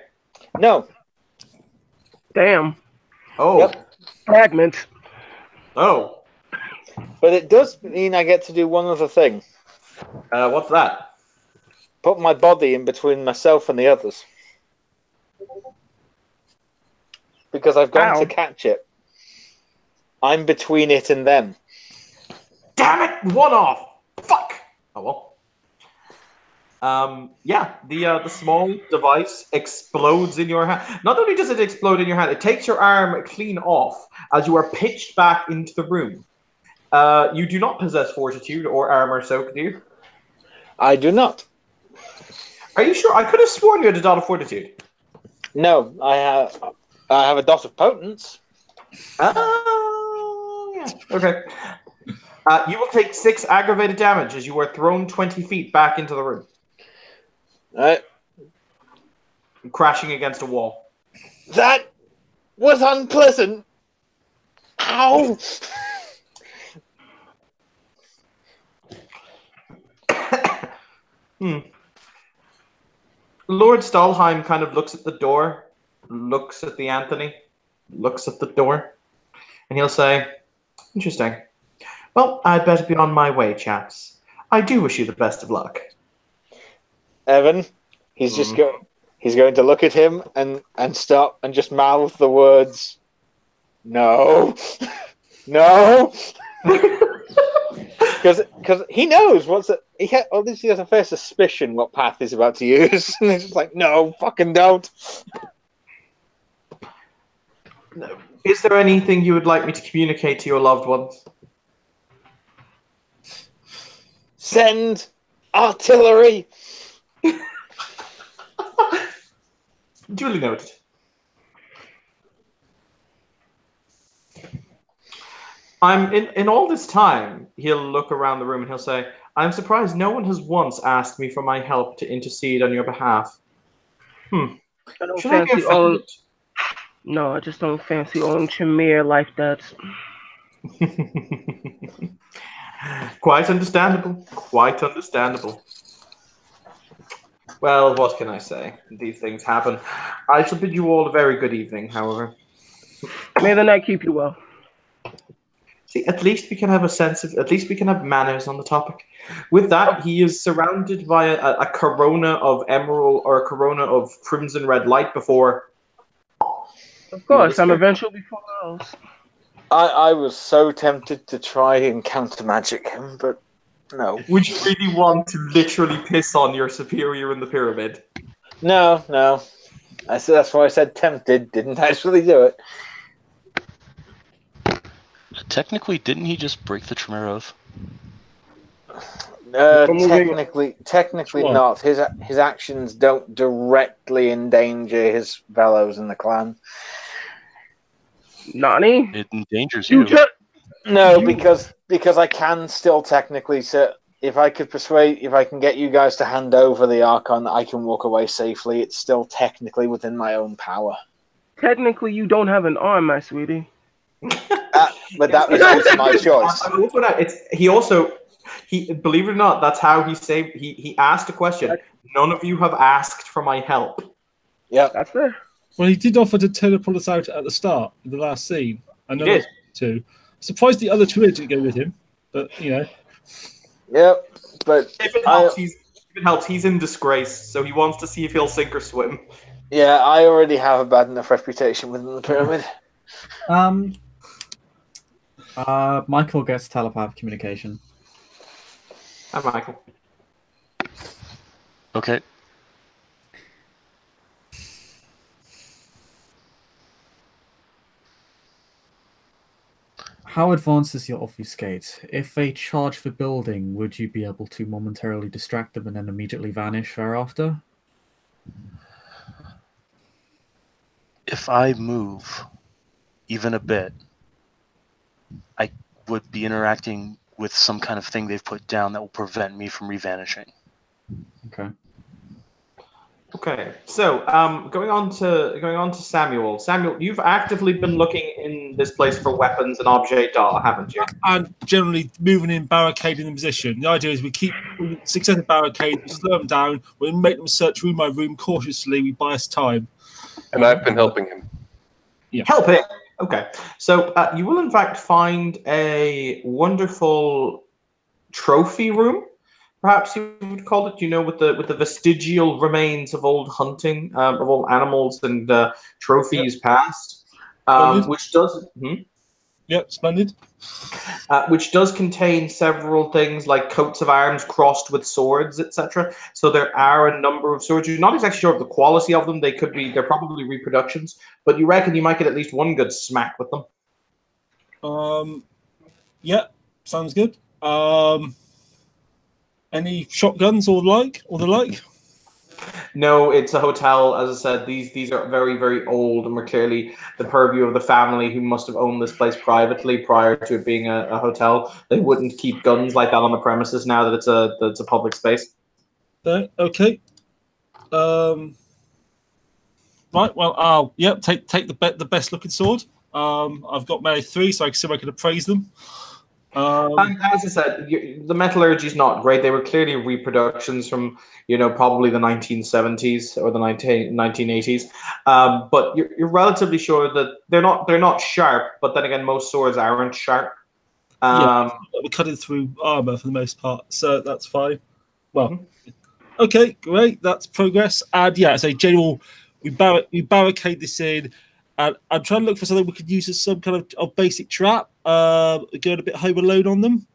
No. Damn. Oh. Yep. Fragment. Oh. But it does mean I get to do one other thing. What's that? Put my body in between myself and the others. Because I've gone to catch it. I'm between it and them. Damn it! One off! Fuck! Oh well. Yeah, the small device explodes in your hand. Not only does it explode in your hand, it takes your arm clean off as you are pitched back into the room. You do not possess fortitude or armor soak, do you? I do not. Are you sure? I could have sworn you had a dot of fortitude. No, I have a dot of potence. Oh, yeah. Okay. You will take 6 aggravated damage as you are thrown 20 feet back into the room. Right. Crashing against a wall. That was unpleasant. Ow! Lord Stalheim kind of looks at the door, looks at the Anthony, looks at the door, and he'll say, "Interesting. Well, I'd better be on my way, chaps. I do wish you the best of luck." Evan, he's just he's going to look at him and stop and just mouth the words, "No, no," because he knows at least he has a fair suspicion what path he's about to use, and he's just like, "No, fucking don't." Is there anything you would like me to communicate to your loved ones? Send artillery. Duly noted. I'm in all this time, he'll look around the room and he'll say, I'm surprised no one has once asked me for my help to intercede on your behalf. I don't Should I be fancy owning. offended? No, I just don't fancy owning Tremere life debts. Quite understandable. Quite understandable. Well, what can I say? These things happen. I shall bid you all a very good evening, however. May the night keep you well. See, at least we can have a sense of, at least we can have manners on the topic. With that, he is surrounded by a corona of emerald or a corona of crimson red light before. Of course, I'm eventually before else. I was so tempted to try and counter magic him, but no. Would you really want to literally piss on your superior in the pyramid? No. I said that's why I said tempted. Didn't actually do it. Technically, didn't he just break the Tremere Oath? Technically Sure. not. His actions don't directly endanger his fellows in the clan. Nani? It endangers You you. just No, You- because I can still technically say if I can get you guys to hand over the Archon, I can walk away safely. It's still technically within my own power. technically you don't have an arm, my sweetie. But that was due to my choice. He believe it or not, that's how he saved. He asked a question. None of you have asked for my help. Yep. That's fair. Well, he did offer to teleport us out at the start, in the last scene. I know He did. too. Surprised the other two didn't go with him, but you know. Yep. But If it helps, he's in disgrace, so he wants to see if he'll sink or swim. yeah, I already have a bad enough reputation within the pyramid. Michael gets telepathic communication. Hi, Michael. Okay. How advanced is your obfuscate? If they charge the building, would you be able to momentarily distract them and then immediately vanish thereafter? If I move even a bit, I would be interacting with some kind of thing they've put down that will prevent me from revanishing. Okay. Okay, so going on to Samuel. Samuel, you've actively been looking in this place for weapons and objet d'art, haven't you? And generally moving in, barricading the position. The idea is we keep successive barricades, we slow them down, we make them search room by room cautiously, we buy us time. And I've been helping him. Help it. Okay, so you will in fact find a wonderful trophy room, perhaps you would call it. You know, with the vestigial remains of old hunting, of old animals and trophies past, Splendid. which does. Yep, splendid. Which does contain several things like coats of arms crossed with swords, etc. So there are a number of swords. You're not exactly sure of the quality of them. They're probably reproductions, but you reckon you might get at least one good smack with them. Yeah, sounds good. Any shotguns or the like? No, it's a hotel. As I said, these are very, very old and were clearly the purview of the family who must have owned this place privately prior to it being a hotel. They wouldn't keep guns like that on the premises now that it's a public space. Okay. Right. Well, I'll take the best looking sword. I've got my 3, so I can see if I can appraise them. And as I said, the metallurgy is not great. They were clearly reproductions from, probably the 1970s or the 1980s. But you're relatively sure that they're not sharp. But then again, most swords aren't sharp. We're cutting through armor for the most part, so that's fine. Well, okay, great. That's progress. And yeah, so general, we barricade this in. And I'm trying to look for something we could use as some kind of basic trap. Going a bit home alone on them.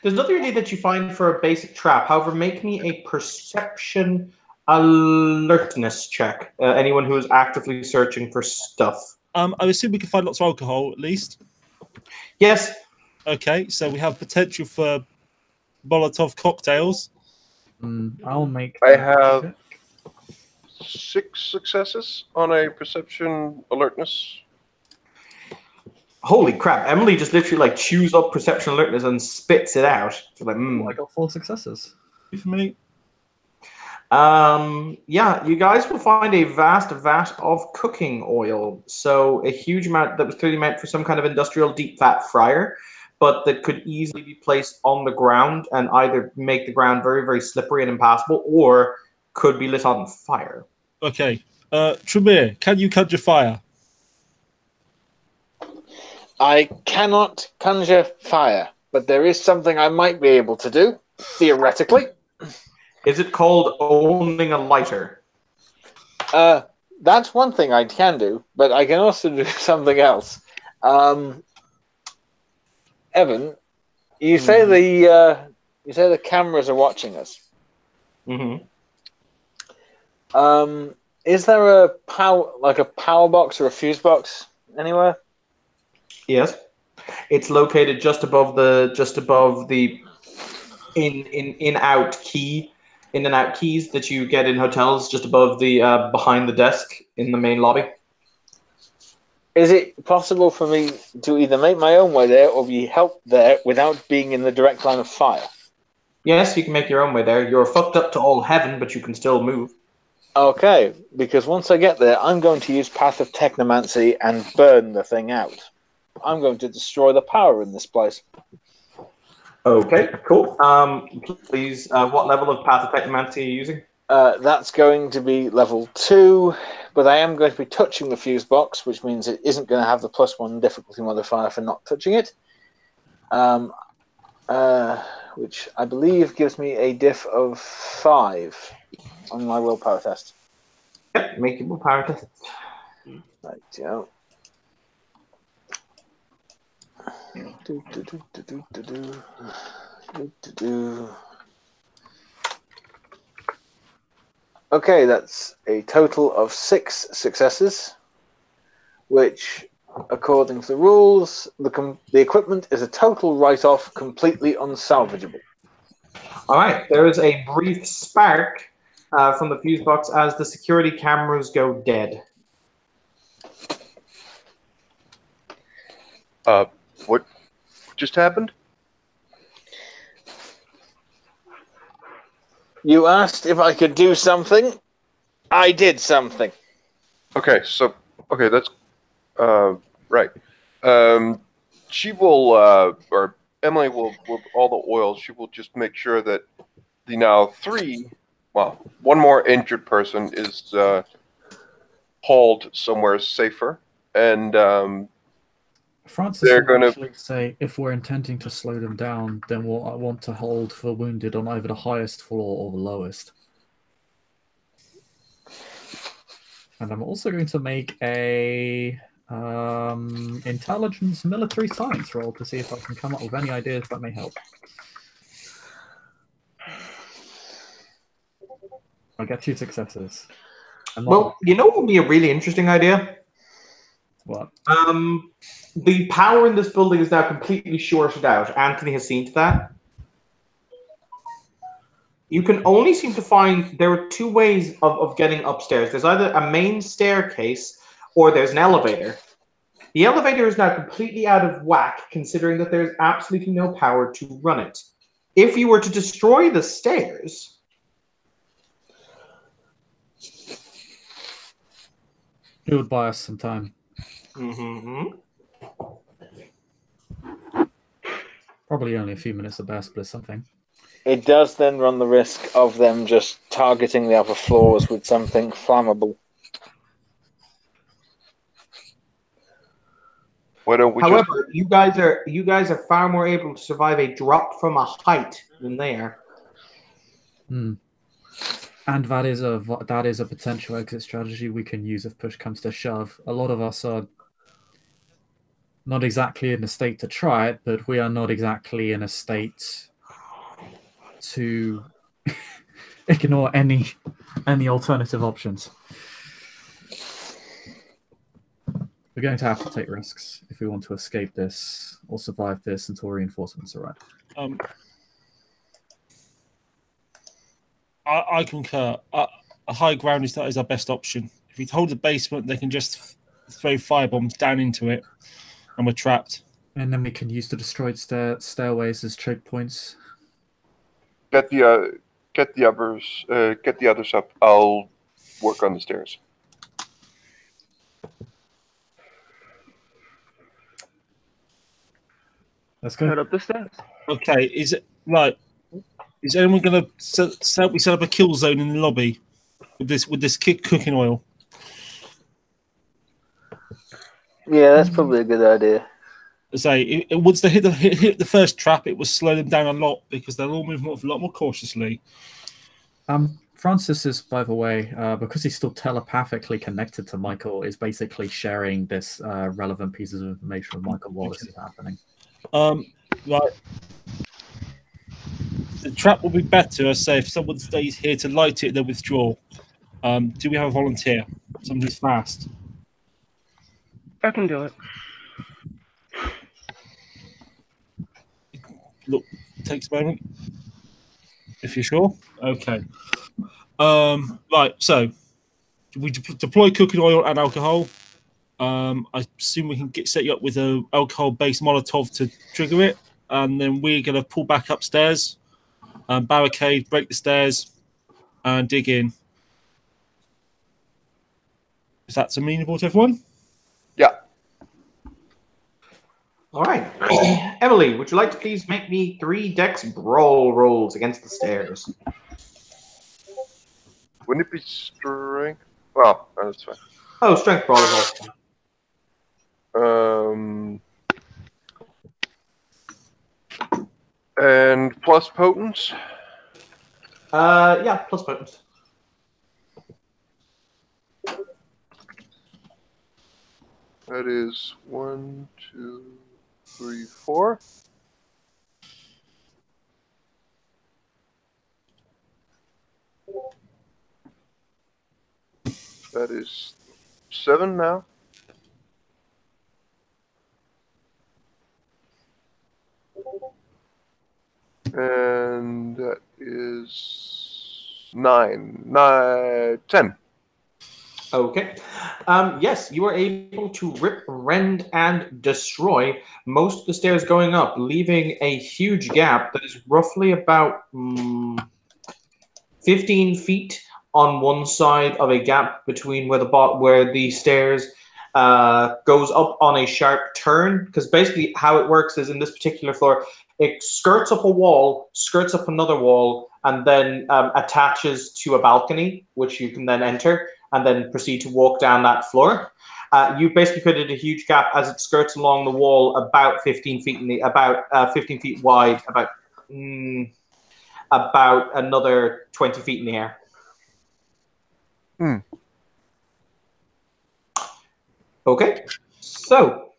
There's nothing really that you find for a basic trap. However, make me a perception alertness check. Anyone who is actively searching for stuff. I assume we can find lots of alcohol at least. Yes. Okay, so we have potential for Molotov cocktails. I'll make. I have 6 successes on a perception alertness. Holy crap! Emily just literally like chews up perception alertness and spits it out. She's like, I got 4 successes. For me. Yeah, you guys will find a vast vat of cooking oil. So a huge amount that was clearly meant for some kind of industrial deep fat fryer, but that could easily be placed on the ground and either make the ground very, very slippery and impassable, or could be lit on fire. Okay. Tremere, can you conjure fire? I cannot conjure fire, but there is something I might be able to do, theoretically. Is it called owning a lighter? That's one thing I can do, but I can also do something else. Evan, you say the cameras are watching us. Mm-hmm. Is there a power box or a fuse box anywhere? Yes, it's located just above the in and out keys that you get in hotels, just above the behind the desk in the main lobby. Is it possible for me to either make my own way there or be helped there without being in the direct line of fire? Yes, you can make your own way there. You're fucked up to all heaven, but you can still move. Okay, because once I get there, I'm going to use Path of Technomancy and burn the thing out. I'm going to destroy the power in this place. Okay, cool. Please, what level of Path of Technomancy are you using? That's going to be level 2, but I am going to be touching the fuse box, which means it isn't going to have the +1 difficulty modifier for not touching it. Which I believe gives me a diff of 5 on my willpower test. Yep, make your willpower test. Right, yeah. Okay, that's a total of 6 successes, which, according to the rules, the equipment is a total write-off, completely unsalvageable. All right, there is a brief spark from the fuse box as the security cameras go dead. What just happened? You asked if I could do something. I did something. Okay, that's right. She will, or Emily will, with all the oil, she will just make sure that the now 3, one more injured person is hauled somewhere safer, and Francis they're will gonna actually say, if we're intending to slow them down, then I want to hold the wounded on either the highest floor or the lowest. And I'm also going to make a intelligence military science roll to see if I can come up with any ideas that may help. I get 2 successes. Well, you know what would be a really interesting idea? What? The power in this building is now completely shorted out. Anthony has seen to that. You can only seem to find there are 2 ways of getting upstairs. There's either a main staircase or there's an elevator. The elevator is now completely out of whack, considering that there's absolutely no power to run it. If you were to destroy the stairs, it would buy us some time. Mm-hmm. Probably only a few minutes at best, but something. It does then run the risk of them just targeting the upper floors with something flammable. Why don't we However, you guys are far more able to survive a drop from a height than they are. And that is a potential exit strategy we can use if push comes to shove. A lot of us are not exactly in a state to try it, but we are not exactly in a state to ignore any alternative options. We're going to have to take risks if we want to escape this or survive this until reinforcements arrive. I concur. A high ground is our best option. If we hold the basement, they can just throw firebombs down into it. and we're trapped. And then we can use the destroyed stairways as choke points. Get the others up. I'll work on the stairs. Let's go. Head up the stairs. Okay, is it right? Is anyone going to set up a kill zone in the lobby with this cooking oil? Yeah, that's probably a good idea. Say once they hit the first trap, it will slow them down a lot because they'll all move a lot more cautiously. Francis is, by the way, because he's still telepathically connected to Michael, is basically sharing this relevant pieces of information with Michael while this is happening. Right. The trap will be better, I say, if someone stays here to light it, then withdraw. Do we have a volunteer? Someone who's fast. I can do it. Look, takes a moment. If you're sure. Okay. Right, so we deploy cooking oil and alcohol. I assume we can set you up with an alcohol-based Molotov to trigger it, and then we're going to pull back upstairs, barricade, break the stairs, and dig in. Is that amenable to everyone? Yeah. All right. Emily, would you like to please make me 3 dex brawl rolls against the stairs? Wouldn't it be strength? Well, that's fine. Oh, strength brawl is also and plus potence? yeah, plus potence. That is 1, 2, 3, 4. That is 7 now. And that is 9, 10. Okay. Yes, you are able to rip, rend, and destroy most of the stairs going up, leaving a huge gap that is roughly about 15 feet on one side of a gap between where the stairs goes up on a sharp turn. Because basically how it works is in this particular floor, it skirts up a wall, skirts up another wall, and then attaches to a balcony, which you can then enter, and then proceed to walk down that floor. You basically created a huge gap as it skirts along the wall, about 15 feet about 15 feet wide, about another 20 feet in the air. Okay, so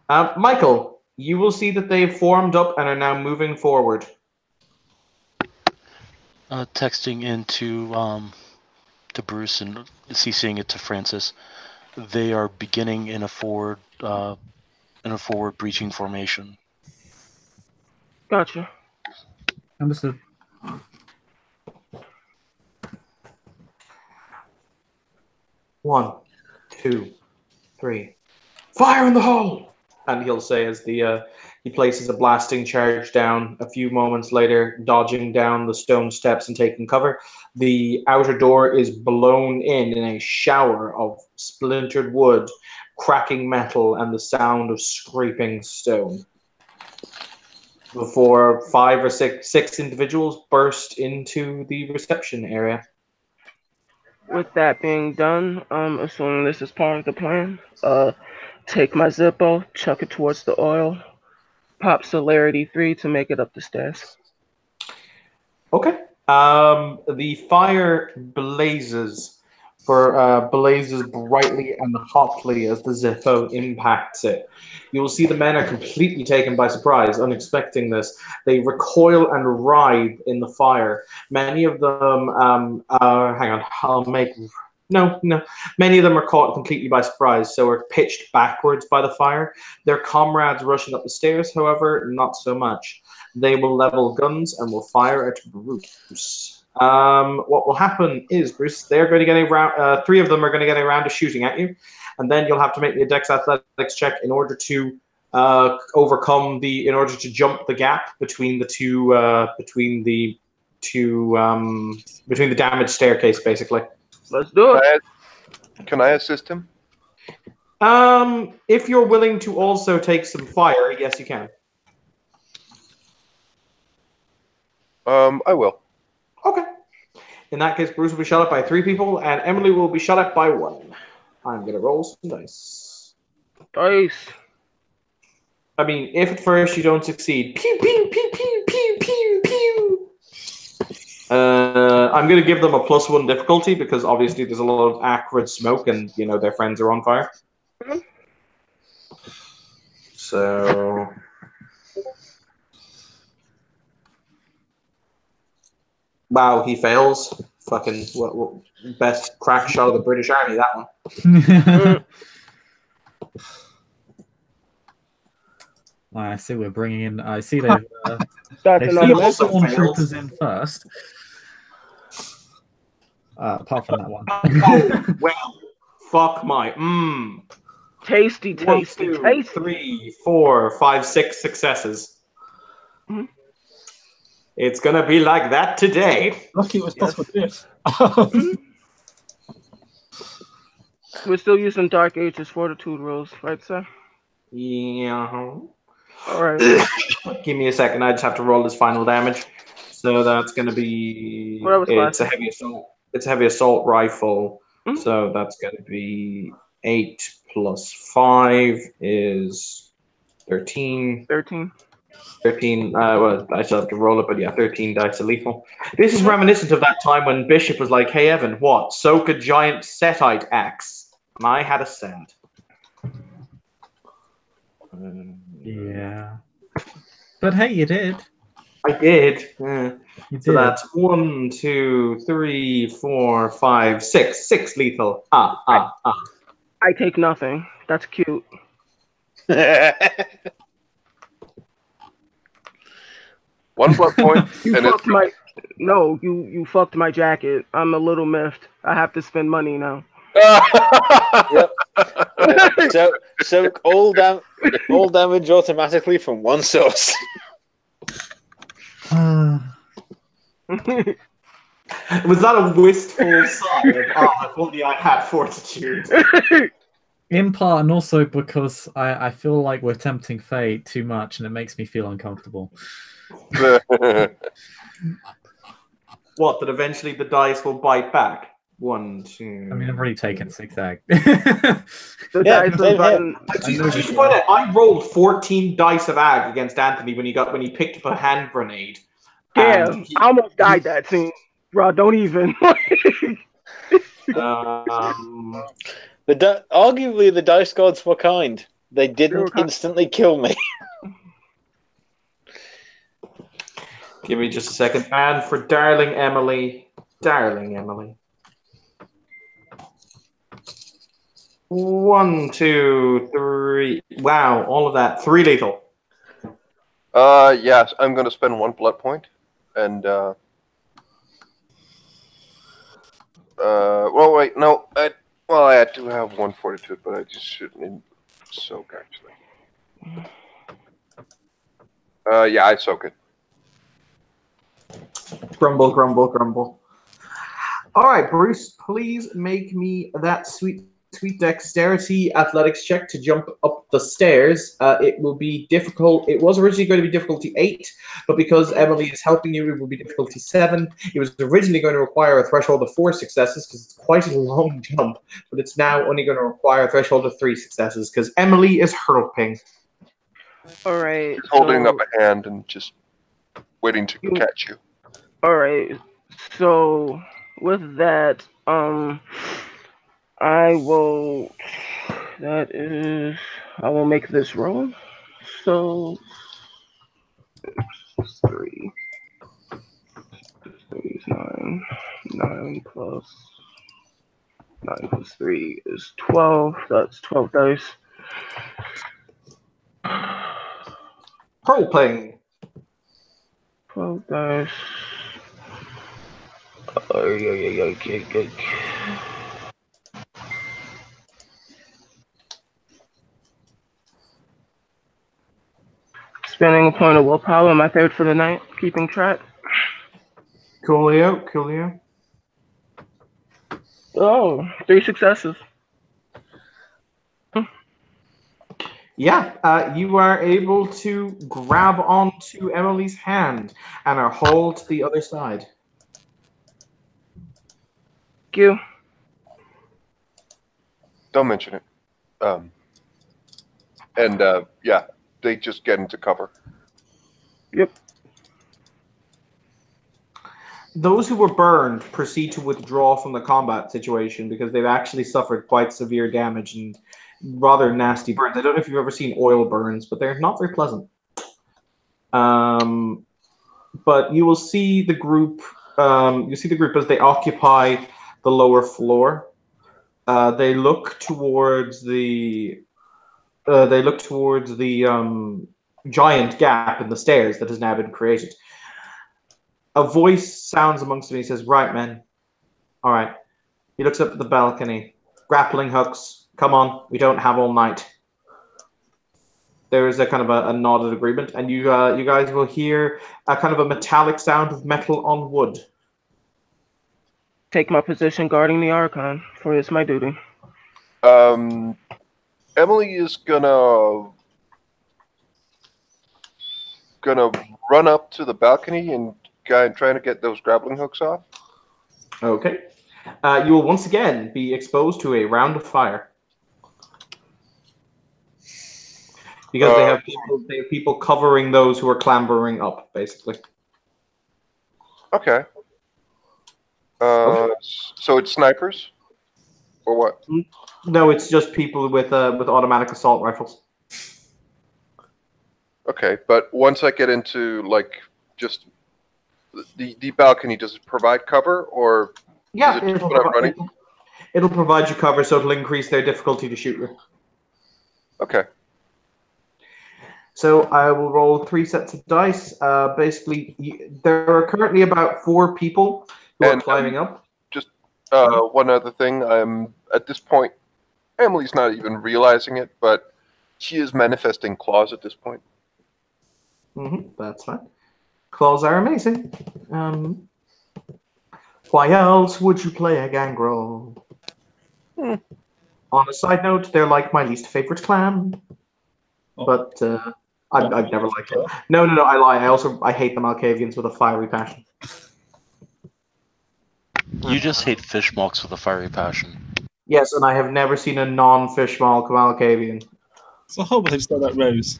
Michael, you will see that they've formed up and are now moving forward. Texting into to Bruce and CCing it to Francis. They are beginning in a forward breaching formation. Gotcha. Understood. One, 2, 3. Fire in the hole! And he'll say as he places a blasting charge down. A few moments later, dodging down the stone steps and taking cover, the outer door is blown in a shower of splintered wood, cracking metal, and the sound of scraping stone. Before 5 or 6 individuals burst into the reception area. With that being done, assuming this is part of the plan, take my Zippo, chuck it towards the oil, pop celerity 3 to make it up the stairs. Okay. The fire blazes brightly and hotly as the Zippo impacts it. You will see the men are completely taken by surprise, unexpecting this. They recoil and writhe in the fire. Many of them, hang on, many of them are caught completely by surprise, so are pitched backwards by the fire. Their comrades rushing up the stairs, however, not so much. They will level guns and will fire at Bruce. What will happen is, Bruce, they're going to get a round. 3 of them are going to get a round of shooting at you, and then you'll have to make the Dex Athletics check in order to in order to jump the gap between the damaged staircase, basically. Let's do it. Can I assist him? If you're willing to also take some fire, yes, you can. I will. Okay. In that case, Bruce will be shot at by 3 people, and Emily will be shot at by 1. I'm gonna roll some dice. Dice. I mean, if at first you don't succeed, pew pew pew pew pew pew pew. I'm gonna give them a +1 difficulty because obviously there's a lot of acrid smoke, and their friends are on fire. Mm-hmm. So. Wow, he fails. Fucking what best crack shot of the British Army, that one. I see we're bringing in. I see they've stormtroopers in first. Apart from that one. Oh, well, fuck my. Tasty, 1, 2, 3, 4, 5, 6 successes. Mm-hmm. It's gonna be like that today. Lucky it was possible to do it. We're still using Dark Ages Fortitude rules, right, sir? Yeah. All right. Give me a second. I just have to roll this final damage. So that's gonna be. It's a heavy assault. It's a heavy assault rifle. Mm-hmm. So that's gonna be 8 plus 5 is 13. 13. Well, I still have to roll it, but yeah, 13 dice of lethal. This is reminiscent of that time when Bishop was like, "Hey, Evan, what? Soak a giant setite axe." And I had a set. Yeah. But hey, you did. I did. You So did. that's 1, 2, 3, 4, 5, 6. 6 lethal. I take nothing. That's cute. One blood point. You fucked my jacket. I'm a little miffed. I have to spend money now. Yep. So all damage automatically from one source. Was that a wistful sigh of, if only I had fortitude? In part, and also because I feel like we're tempting fate too much, and it makes me feel uncomfortable. What, that eventually the dice will bite back? 1, 2. I mean, I've already taken 6 egg. I rolled 14 dice of ag against Anthony when he picked up a hand grenade. Yeah, I almost died that scene. Bro, don't even. Arguably, the dice gods were kind. They didn't instantly kill me. Give me just a second. And for darling Emily. 1, 2, 3. Wow, all of that. 3 lethal. Yes, I'm going to spend 1 blood point, and well, wait, no, I do have 1 fortitude, but I just shouldn't soak actually. Yeah, I soak it. Grumble, grumble, grumble. All right, Bruce, please make me that sweet dexterity athletics check to jump up the stairs. It will be difficult. It was originally going to be difficulty 8, but because Emily is helping you, it will be difficulty 7. It was originally going to require a threshold of 4 successes because it's quite a long jump, but it's now only going to require a threshold of 3 successes because Emily is hurping. All right. She's holding up a hand and just waiting to catch you. All right. So with that, I will make this roll. So 3 is 9. 9 plus 3 is 12. That's 12 dice. Role playing. 12 dice. Spending a point of willpower. My third for the night. Keeping track. Coolio. Oh, 3 successes. Yeah, you are able to grab onto Emily's hand and are hauled to the other side. Thank you. Don't mention it. Yeah, they just get into cover. Yep. Those who were burned proceed to withdraw from the combat situation because they've actually suffered quite severe damage and rather nasty burns. I don't know if you've ever seen oil burns, but they're not very pleasant. But you will see the group. You see the group as they occupy the lower floor. They look towards the. Giant gap in the stairs that has now been created. A voice sounds amongst them. He says, "Right, men. All right." He looks up at the balcony. "Grappling hooks. Come on. We don't have all night." There is a kind of a nodded agreement, and you guys will hear a kind of a metallic sound of metal on wood. Take my position guarding the Archon, for it's my duty. Emily is gonna run up to the balcony and trying to get those grappling hooks off. Okay. You will once again be exposed to a round of fire. Because they have people covering those who are clambering up, basically. Okay. So it's snipers, or what? No, it's just people with automatic assault rifles. Okay, but once I get into just the balcony, does it provide cover, or yeah, is it just when I'm running? It'll provide you cover, so it'll increase their difficulty to shoot you. Okay. So I will roll 3 sets of dice. Basically, there are currently about 4 people who are climbing up. Just one other thing. At this point, Emily's not even realizing it, but she is manifesting claws at this point. That's fine. Claws are amazing. Why else would you play a gangrel? On a side note, they're like my least favorite clan. But I've never liked them. No, I lie. I hate the Malkavians with a fiery passion. You just hate fishmalks with a fiery passion. Yes, and I have never seen a non-fishmalk Malkavian. It's a horrible thing to say that, Rose.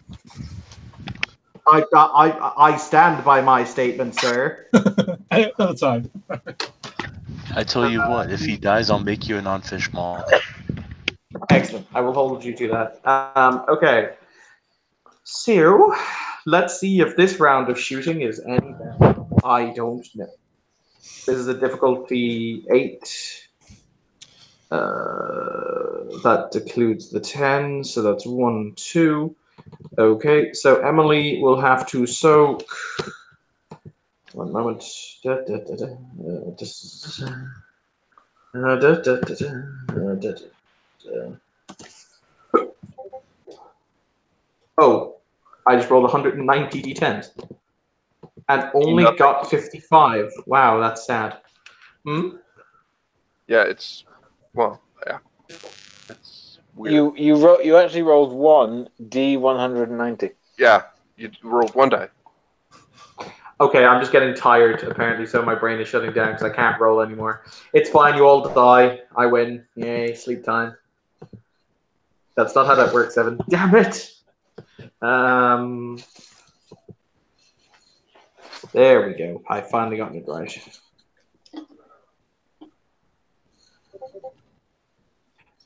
I stand by my statement, sir. Another time. I tell you what, if he dies, I'll make you a non-fishmalk. Excellent. I will hold you to that. Okay. So, let's see if this round of shooting is any better. I don't know. This is a difficulty 8. That includes the 10, so that's 1, 2. Okay, so Emily will have to soak. One moment. Oh, I just rolled 190 d10s and only got 55. Wow, that's sad. Yeah, it's weird. You actually rolled 1 D190. Yeah, you rolled 1 die. Okay, I'm just getting tired, apparently, so my brain is shutting down because I can't roll anymore. It's fine, you all die. I win. Yay, sleep time. That's not how that works, Evan. Damn it! There we go. I finally got it right.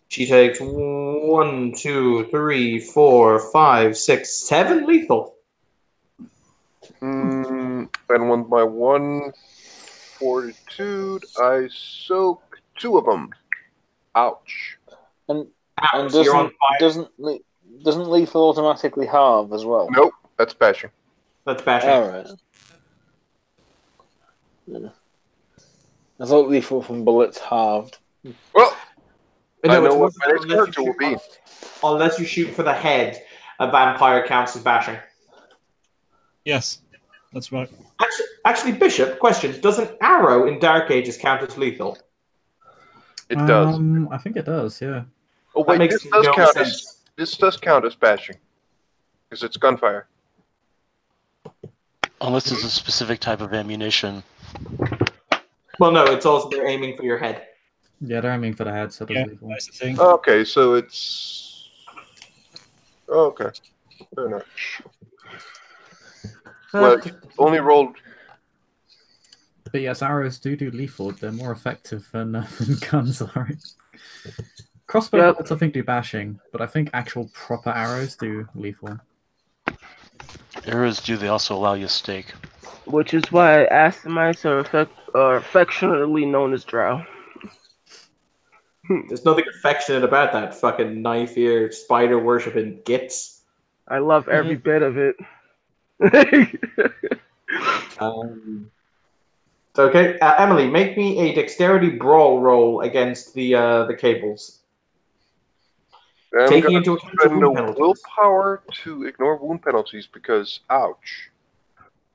She takes 1, 2, 3, 4, 5, 6, 7 lethal. And with my 1 fortitude, I soak 2 of them. Ouch. And doesn't lethal automatically halve as well? Nope, that's bashing. That's bashing. All right. Yeah. I thought lethal from bullets halved. Well, No, I know it's what worth my it next character will be. Unless you shoot for the head, a vampire counts as bashing. Yes, that's right. Actually, Bishop, question: does an arrow in Dark Ages count as lethal? It does. I think it does. Yeah. Oh That wait, makes no sense. This does count as bashing because it's gunfire. Unless it's a specific type of ammunition. Well, no, it's also they're aiming for your head. Yeah, they're aiming for the head, so it does Yeah, lethal. that's the thing. Okay, so it's okay. Fair enough. Well, you only rolled. But yes, arrows do lethal. They're more effective than guns are. Crossbow bullets, I think, do bashing, but I think actual proper arrows do lethal. Arrows do, they also allow you a stake. Which is why Astamites are affectionately known as drow. There's nothing affectionate about that fucking knife ear spider worshipping gits. I love every bit of it. Okay, Emily, make me a dexterity brawl roll against the cables. I'm Taking going into to account the spend wound no penalties. willpower to ignore wound penalties because ouch.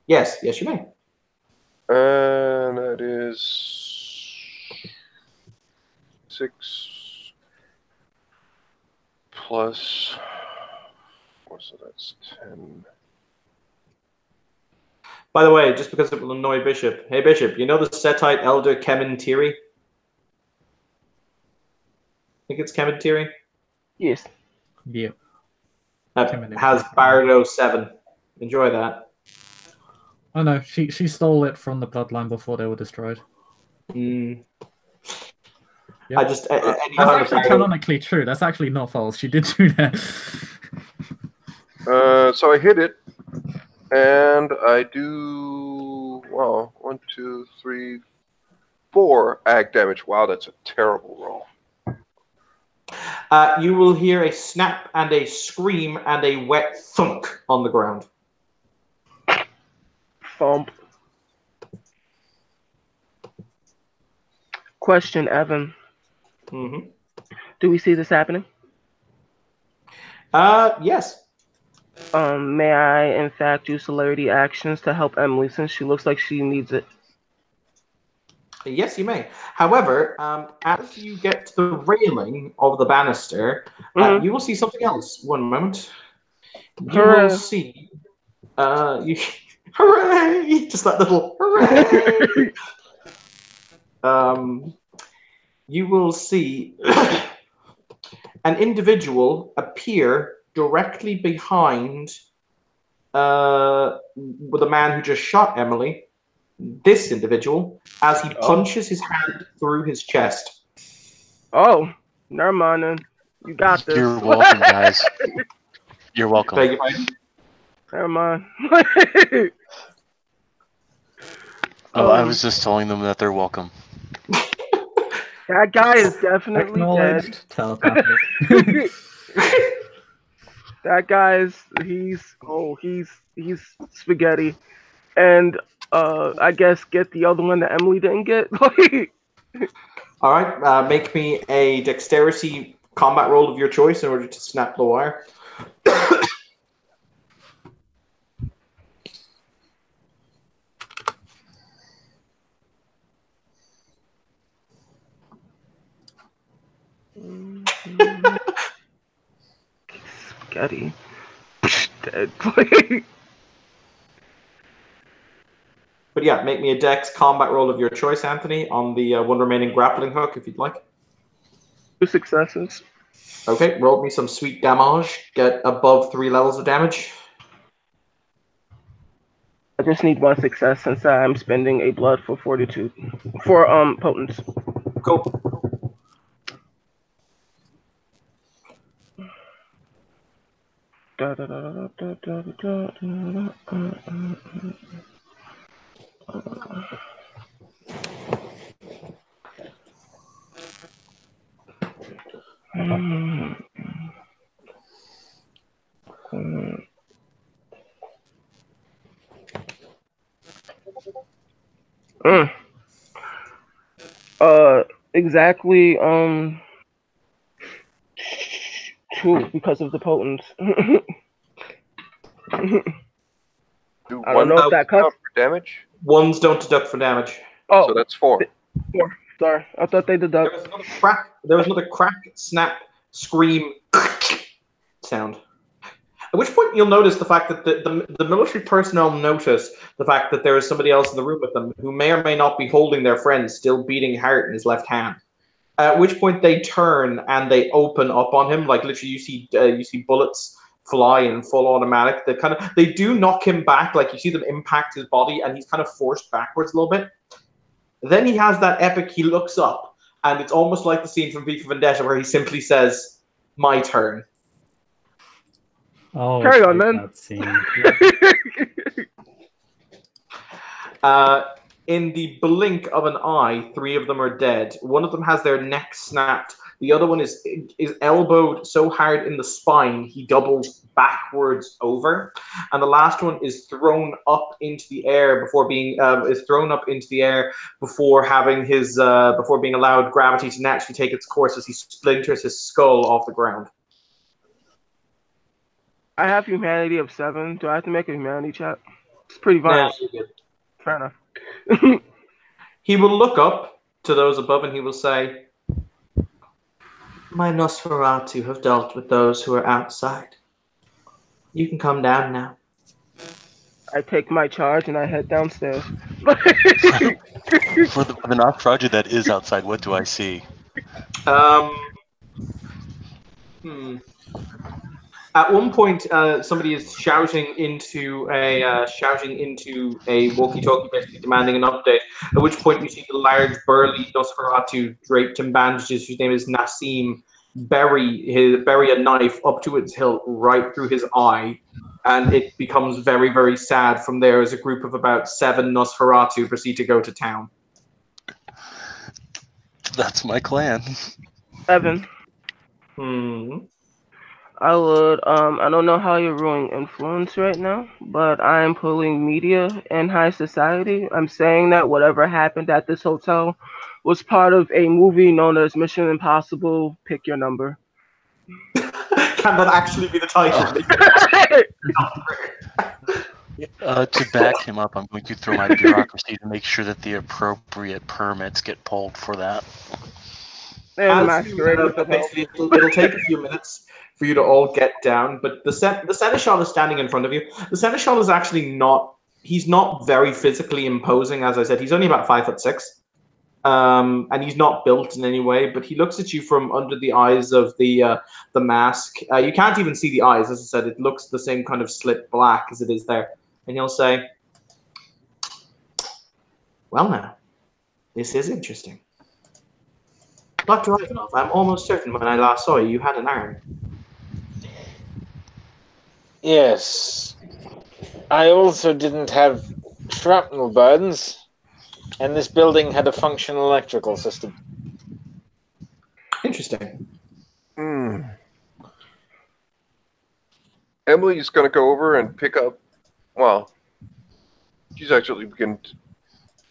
Yes, you may. And that is 6 plus. So that's 10. By the way, just because it will annoy Bishop. Hey, Bishop, you know the Setite Elder Kementiri? I think it's Kementiri. Yes. Yep. Has Bardo 7. Enjoy that. Oh no, she stole it from the bloodline before they were destroyed. Mm. Yep. I just That's actually canonically true. That's actually not false. She did do that. So I hit it, and I do 1, 2, 3, 4 ag damage. Wow, that's a terrible roll. You will hear a snap and a scream and a wet thunk on the ground. Thump. Question, Evan. Mm-hmm. Do we see this happening? Yes. May I, in fact, use celerity actions to help Emily since she looks like she needs it? Yes, you may. However, as you get to the railing of the banister, you will see something else. One moment. You will see. Hooray! Just that little hooray! You will see an individual appear directly behind the man who just shot Emily. This individual, as he punches his hand through his chest. Oh, never mind then. You got this. You're welcome, guys. You're welcome. Beg your pardon? Never mind. I was just telling them that they're welcome. That guy is definitely dead. Telepathic. That guy is he's spaghetti. And I guess get the other one that Emily didn't get. All right, make me a dexterity combat roll of your choice in order to snap the wire. Spaghetti. Dead. But yeah, make me a dex combat roll of your choice, Anthony, on the one remaining grappling hook, if you'd like. 2 successes. Okay, roll me some sweet damage. Get above 3 levels of damage. I just need 1 success since I'm spending a blood for fortitude. For potence. Cool. exactly 2 because of the potence. Do I don't one know if that cuts. for damage? Ones don't deduct for damage. Oh, So that's 4. 4. Sorry, I thought they deduct. There was another crack, snap, scream, sound. At which point you'll notice the fact that the military personnel notice the fact that there is somebody else in the room with them who may or may not be holding their friend still beating heart in his left hand. At which point they turn and they open up on him, like literally you see bullets fly in full automatic. They do knock him back, like you see them impact his body, and he's kind of forced backwards a little bit. Then he has that epic. He looks up, and it's almost like the scene from V for Vendetta where he simply says, "My turn." Oh, Carry on, like man. that scene. In the blink of an eye, 3 of them are dead. One of them has their neck snapped. The other one is elbowed so hard in the spine he doubles backwards over, and the last one is thrown up into the air before being before being allowed gravity to naturally take its course as he splinters his skull off the ground. I have humanity of 7. Do I have to make a humanity check? It's pretty violent. Nah, fair enough. He will look up to those above and he will say, "My Nosferatu have dealt with those who are outside. You can come down now." I take my charge and I head downstairs. For the Nosferatu that is outside, what do I see? At one point, somebody is shouting into a walkie-talkie, basically demanding an update. At which point, you see the large, burly Nosferatu draped in bandages, whose name is Nassim, bury a knife up to its hilt right through his eye, and it becomes very, very sad. From there, as a group of about 7 Nosferatu proceed to go to town. That's my clan. Evan. I would, I don't know how you're ruling influence right now, but I am pulling media and high society. I'm saying that whatever happened at this hotel was part of a movie known as Mission Impossible, Pick Your Number. Can that actually be the title? To back him up, I'm going to throw my bureaucracy to make sure that the appropriate permits get pulled for that. And basically, it'll take a few minutes for you to all get down, but the seneschal is standing in front of you. The seneschal is actually he's not very physically imposing. As I said, he's only about 5'6", and he's not built in any way, but he looks at you from under the eyes of the mask. You can't even see the eyes. As I said, it looks the same kind of slit black as it is there, and he'll say, "Well now, this is interesting. Dr. Ivanov, I'm almost certain when I last saw you, you had an arm." Yes. I also didn't have shrapnel burns, and this building had a functional electrical system. Interesting. Emily's going to go over and pick up. Well, she's actually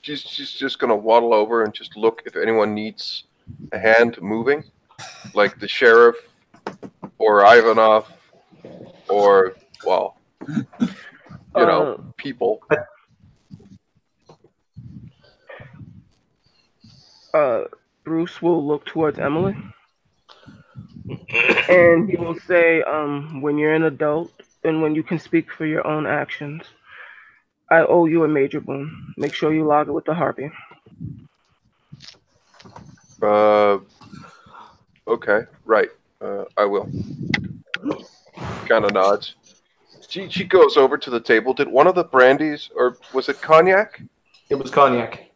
she's just going to waddle over and just look if anyone needs a hand moving, like the sheriff or Ivanov or, well, people. Bruce will look towards Emily. And he will say, when you're an adult and when you can speak for your own actions, I owe you a major boon. Make sure you log it with the Harpy. Okay, right. I will. Kind of nods. She goes over to the table. Did one of the brandies, or was it cognac? It was cognac.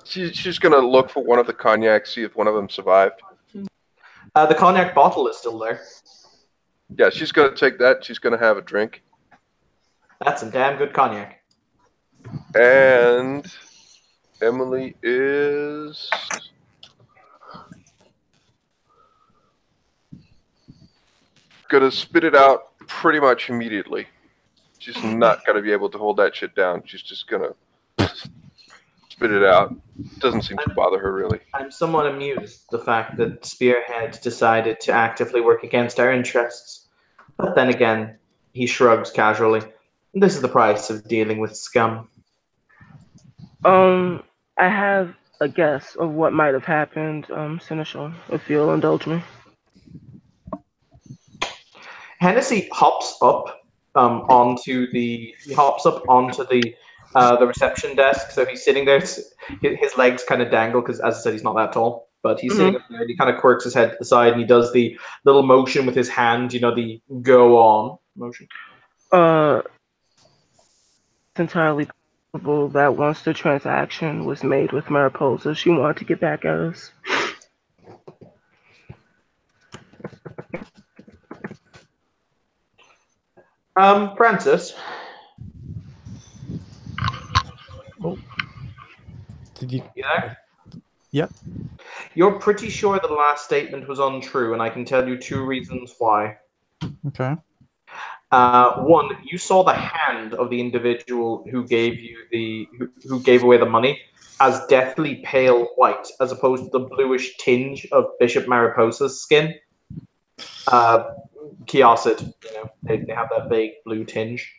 She's going to look for one of the cognac, see if one of them survived. The cognac bottle is still there. Yeah, she's going to take that. She's going to have a drink. That's some damn good cognac. And Emily is... going to spit it out pretty much immediately. She's not going to be able to hold that shit down. She's just going to spit it out. Doesn't seem to bother her really. I'm somewhat amused the fact that Spearhead decided to actively work against our interests. But then again, he shrugs casually. This is the price of dealing with scum. I have a guess of what might have happened, Seneschal, if you'll indulge me. Hennessy hops up onto the reception desk. So he's sitting there. His legs kind of dangle because, as I said, he's not that tall. But he's sitting up there and he kind of quirks his head to the side and he does the little motion with his hand. You know, the go on motion. It's entirely possible that once the transaction was made with Mariposa, she wanted to get back at us. Francis. Oh. Did you? You there? Yep. You're pretty sure the last statement was untrue, and I can tell you 2 reasons why. Okay. One, you saw the hand of the individual who gave you who gave away the money as deathly pale white, as opposed to the bluish tinge of Bishop Mariposa's skin. Chiasid, they have that vague blue tinge.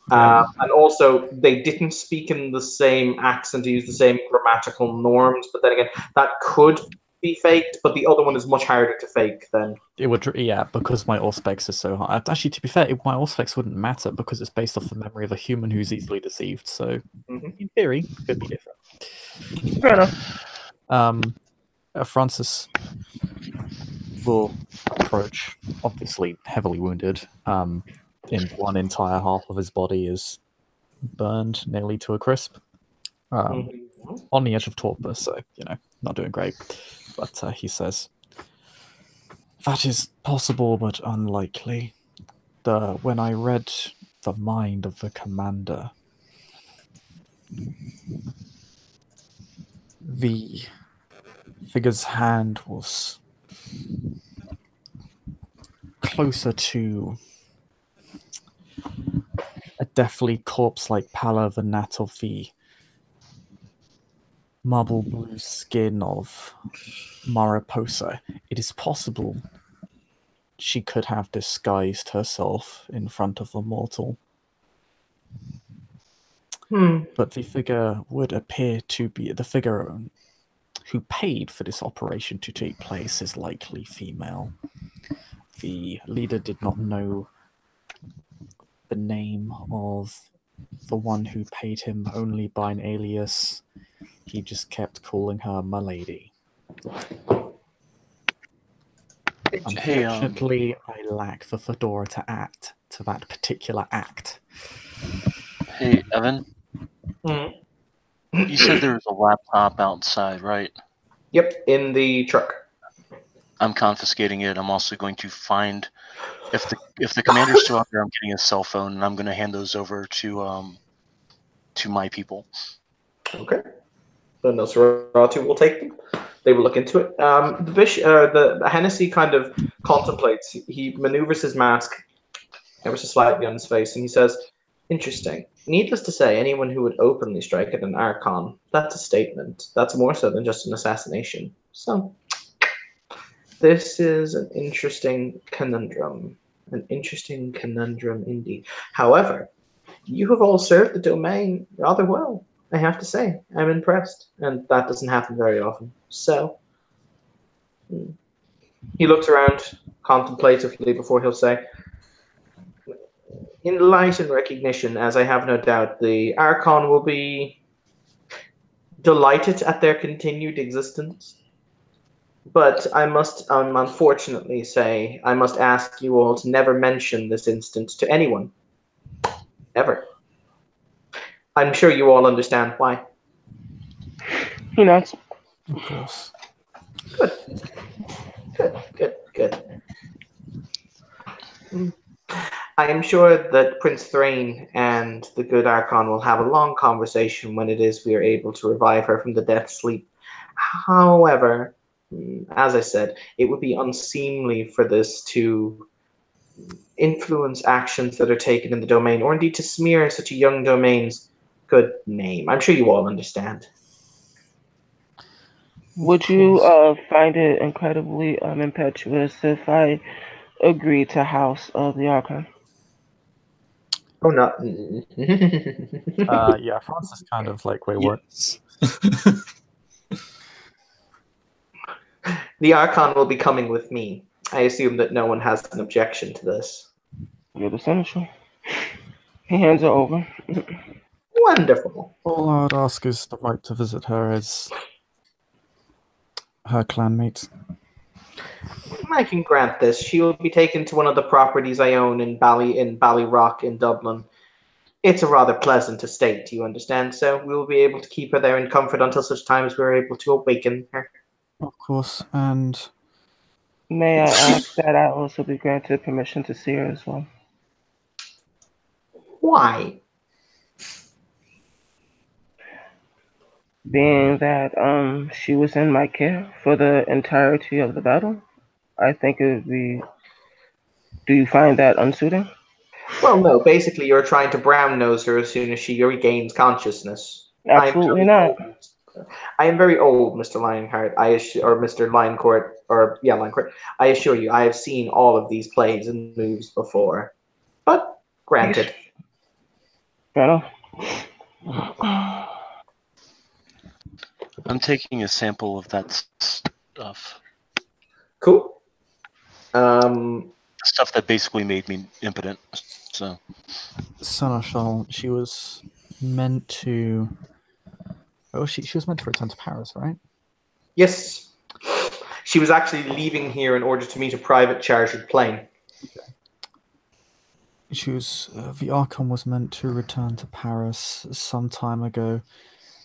And also, they didn't speak in the same accent, use the same grammatical norms. But then again, that could be faked, but the other one is much harder to fake than... It would, yeah, because my Auspex is so high. Actually, to be fair, my Auspex wouldn't matter because it's based off the memory of a human who's easily deceived. So, in theory, it could be different. Fair enough. Francis will approach, obviously heavily wounded. In one entire half of his body is burned nearly to a crisp. On the edge of torpor, so, not doing great. But he says, that is possible, but unlikely. When I read the mind of the commander, the figure's hand was closer to a deathly corpse-like pallor than that of the marble blue skin of Mariposa. It is possible she could have disguised herself in front of the mortal. But the figure would appear to be the figure who paid for this operation to take place is likely female. The leader did not know the name of the one who paid him only by an alias. He just kept calling her my lady. Unfortunately, I lack the fedora to act to that particular act. Hey, Evan. You said there was a laptop outside, right? Yep, in the truck. I'm confiscating it. I'm also going to find if the commander's still out there. I'm getting his cell phone, and I'm going to hand those over to my people. Okay. The Nosferatu will take them. They will look into it. The Hennessy kind of contemplates. He maneuvers his mask ever so slightly on his face, and he says, "Interesting. Needless to say, anyone who would openly strike at an Archon, that's a statement. That's more so than just an assassination. So, this is an interesting conundrum. An interesting conundrum indeed. However, you have all served the domain rather well, I have to say. I'm impressed, and that doesn't happen very often. So, he looks around contemplatively before he'll say, in light and recognition, as I have no doubt, the Archon will be delighted at their continued existence. But I must unfortunately say, I must ask you all to never mention this instance to anyone. Ever. I'm sure you all understand why. He nods. Of course. Good. I am sure that Prince Thrain and the good Archon will have a long conversation when it is we are able to revive her from the death sleep. However, as I said, it would be unseemly for this to influence actions that are taken in the domain, or indeed to smear such a young domain's good name. I'm sure you all understand. Would you find it incredibly impetuous if I agreed to house the Archon? Oh, no. Yeah, Francis kind of like, wait, what? Yes. The Archon will be coming with me. I assume that no one has an objection to this. You're the senator. He hands her over. Wonderful. All I would ask is the right to visit her as her clanmate. I can grant this. She will be taken to one of the properties I own in Ballyrock in Dublin. It's a rather pleasant estate, you understand, so we will be able to keep her there in comfort until such time as we're able to awaken her. Of course, and May I ask that I also be granted permission to see her as well? Why? Being that she was in my care for the entirety of the battle, I think it would be. Do you find that unsuiting? Well, no, basically you're trying to brown nose her as soon as she regains consciousness. Absolutely not. I am very old, Mr. Lionheart. Or Mr. Linecourt, or yeah, Linecourt. I assure you, I have seen all of these plays and moves before. But granted. Fair enough. I'm taking a sample of that stuff. Cool. Stuff that basically made me impotent. So, Seneschal, she was meant to. Oh, she was meant to return to Paris, right? Yes. She was actually leaving here in order to meet a private chartered plane. Okay. She was. The Archon was meant to return to Paris some time ago.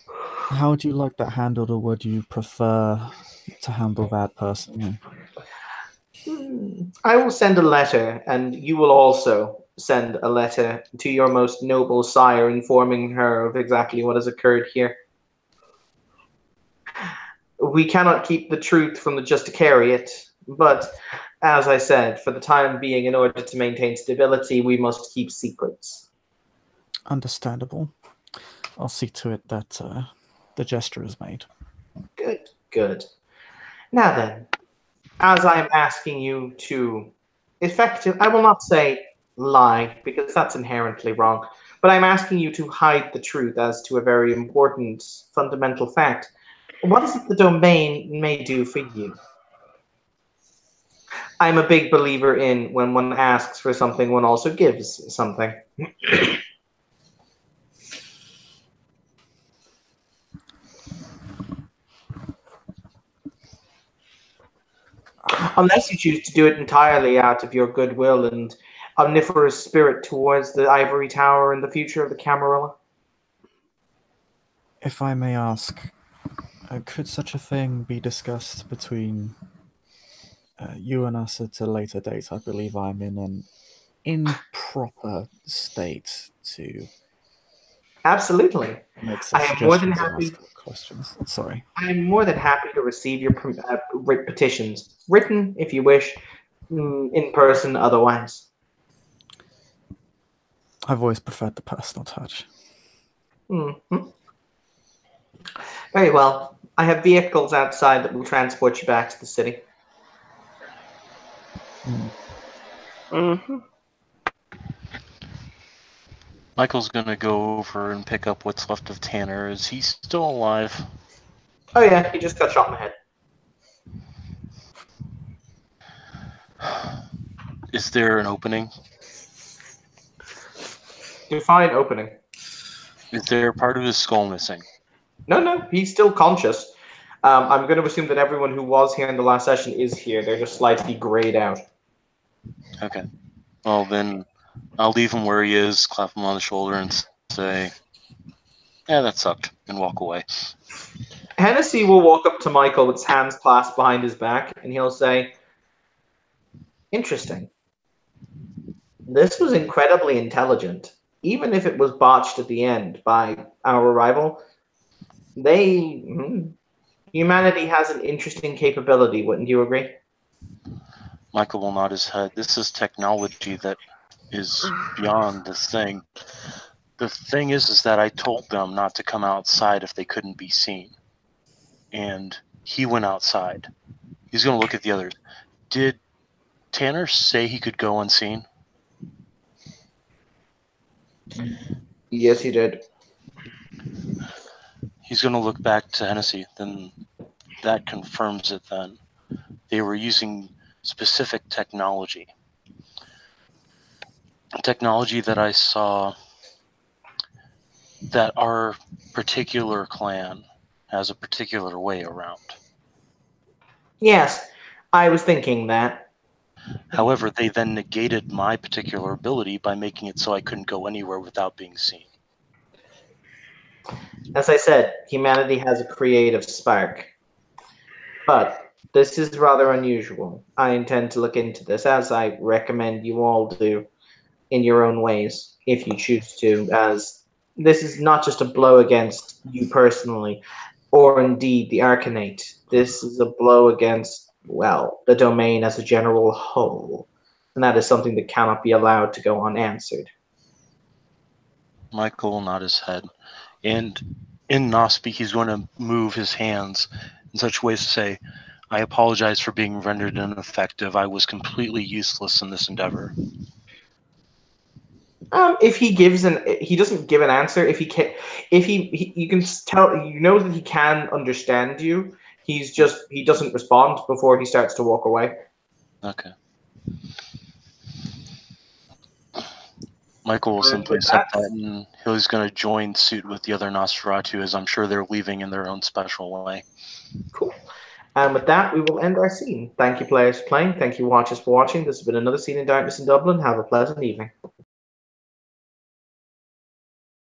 How would you like that handled, or would you prefer to handle that personally? I will send a letter, and you will also send a letter to your most noble sire informing her of exactly what has occurred here. We cannot keep the truth from the Justicariate, but as I said, for the time being, in order to maintain stability, we must keep secrets. Understandable. I'll see to it that the gesture is made. Good, good. Now then, as I am asking you to I will not say lie, because that's inherently wrong, but I'm asking you to hide the truth as to a very important, fundamental fact. What is it the domain may do for you? I'm a big believer in when one asks for something, one also gives something. Unless you choose to do it entirely out of your goodwill and omnivorous spirit towards the ivory tower and the future of the Camarilla. If I may ask, could such a thing be discussed between you and us at a later date? I believe I'm in an improper state to Absolutely. make such I am more than suggestions happy. or ask questions. Sorry. I am more than happy to receive your petitions, written if you wish, in person otherwise. I've always preferred the personal touch. Mm-hmm. Very well. I have vehicles outside that will transport you back to the city. Mm-hmm. Michael's gonna go over and pick up what's left of Tanner. Is he still alive? Oh yeah, he just got shot in the head. Is there an opening? Define opening. Is there part of his skull missing? No, he's still conscious. I'm going to assume that everyone who was here in the last session is here. They're just slightly grayed out. Okay. Well, then I'll leave him where he is, clap him on the shoulder, and say, "Yeah, that sucked," and walk away. Hennessy will walk up to Michael with his hands clasped behind his back, and he'll say, "Interesting. This was incredibly intelligent. Even if it was botched at the end by our arrival, humanity has an interesting capability, wouldn't you agree?" Michael will nod his head. This is technology that is beyond this thing. The thing is that I told them not to come outside if they couldn't be seen. And He went outside. He's going to look at the others. Did Tanner say he could go unseen? Yes, he did. He's going to look back to Hennessy. Then that confirms it then. They were using specific technology. Technology that I saw that our particular clan has a particular way around. Yes, I was thinking that. However, they then negated my particular ability by making it so I couldn't go anywhere without being seen. As I said, humanity has a creative spark. But this is rather unusual. I intend to look into this, as I recommend you all do in your own ways, if you choose to, as this is not just a blow against you personally, or indeed the Arcanate. This is a blow against, well, the domain as a general whole. And that is something that cannot be allowed to go unanswered. Michael will nod his head. And in Nosby, he's going to move his hands in such ways to say, I apologize for being rendered ineffective. I was completely useless in this endeavor. If he gives he doesn't give an answer. If you can tell, you know that he can understand you. He doesn't respond before he starts to walk away. Okay. Michael will simply accept that, and he's going to join suit with the other Nosferatu, as I'm sure they're leaving in their own special way. Cool. And with that, we will end our scene. Thank you, players, for playing. Thank you, watchers, for watching. This has been another Scene in Darkness in Dublin. Have a pleasant evening.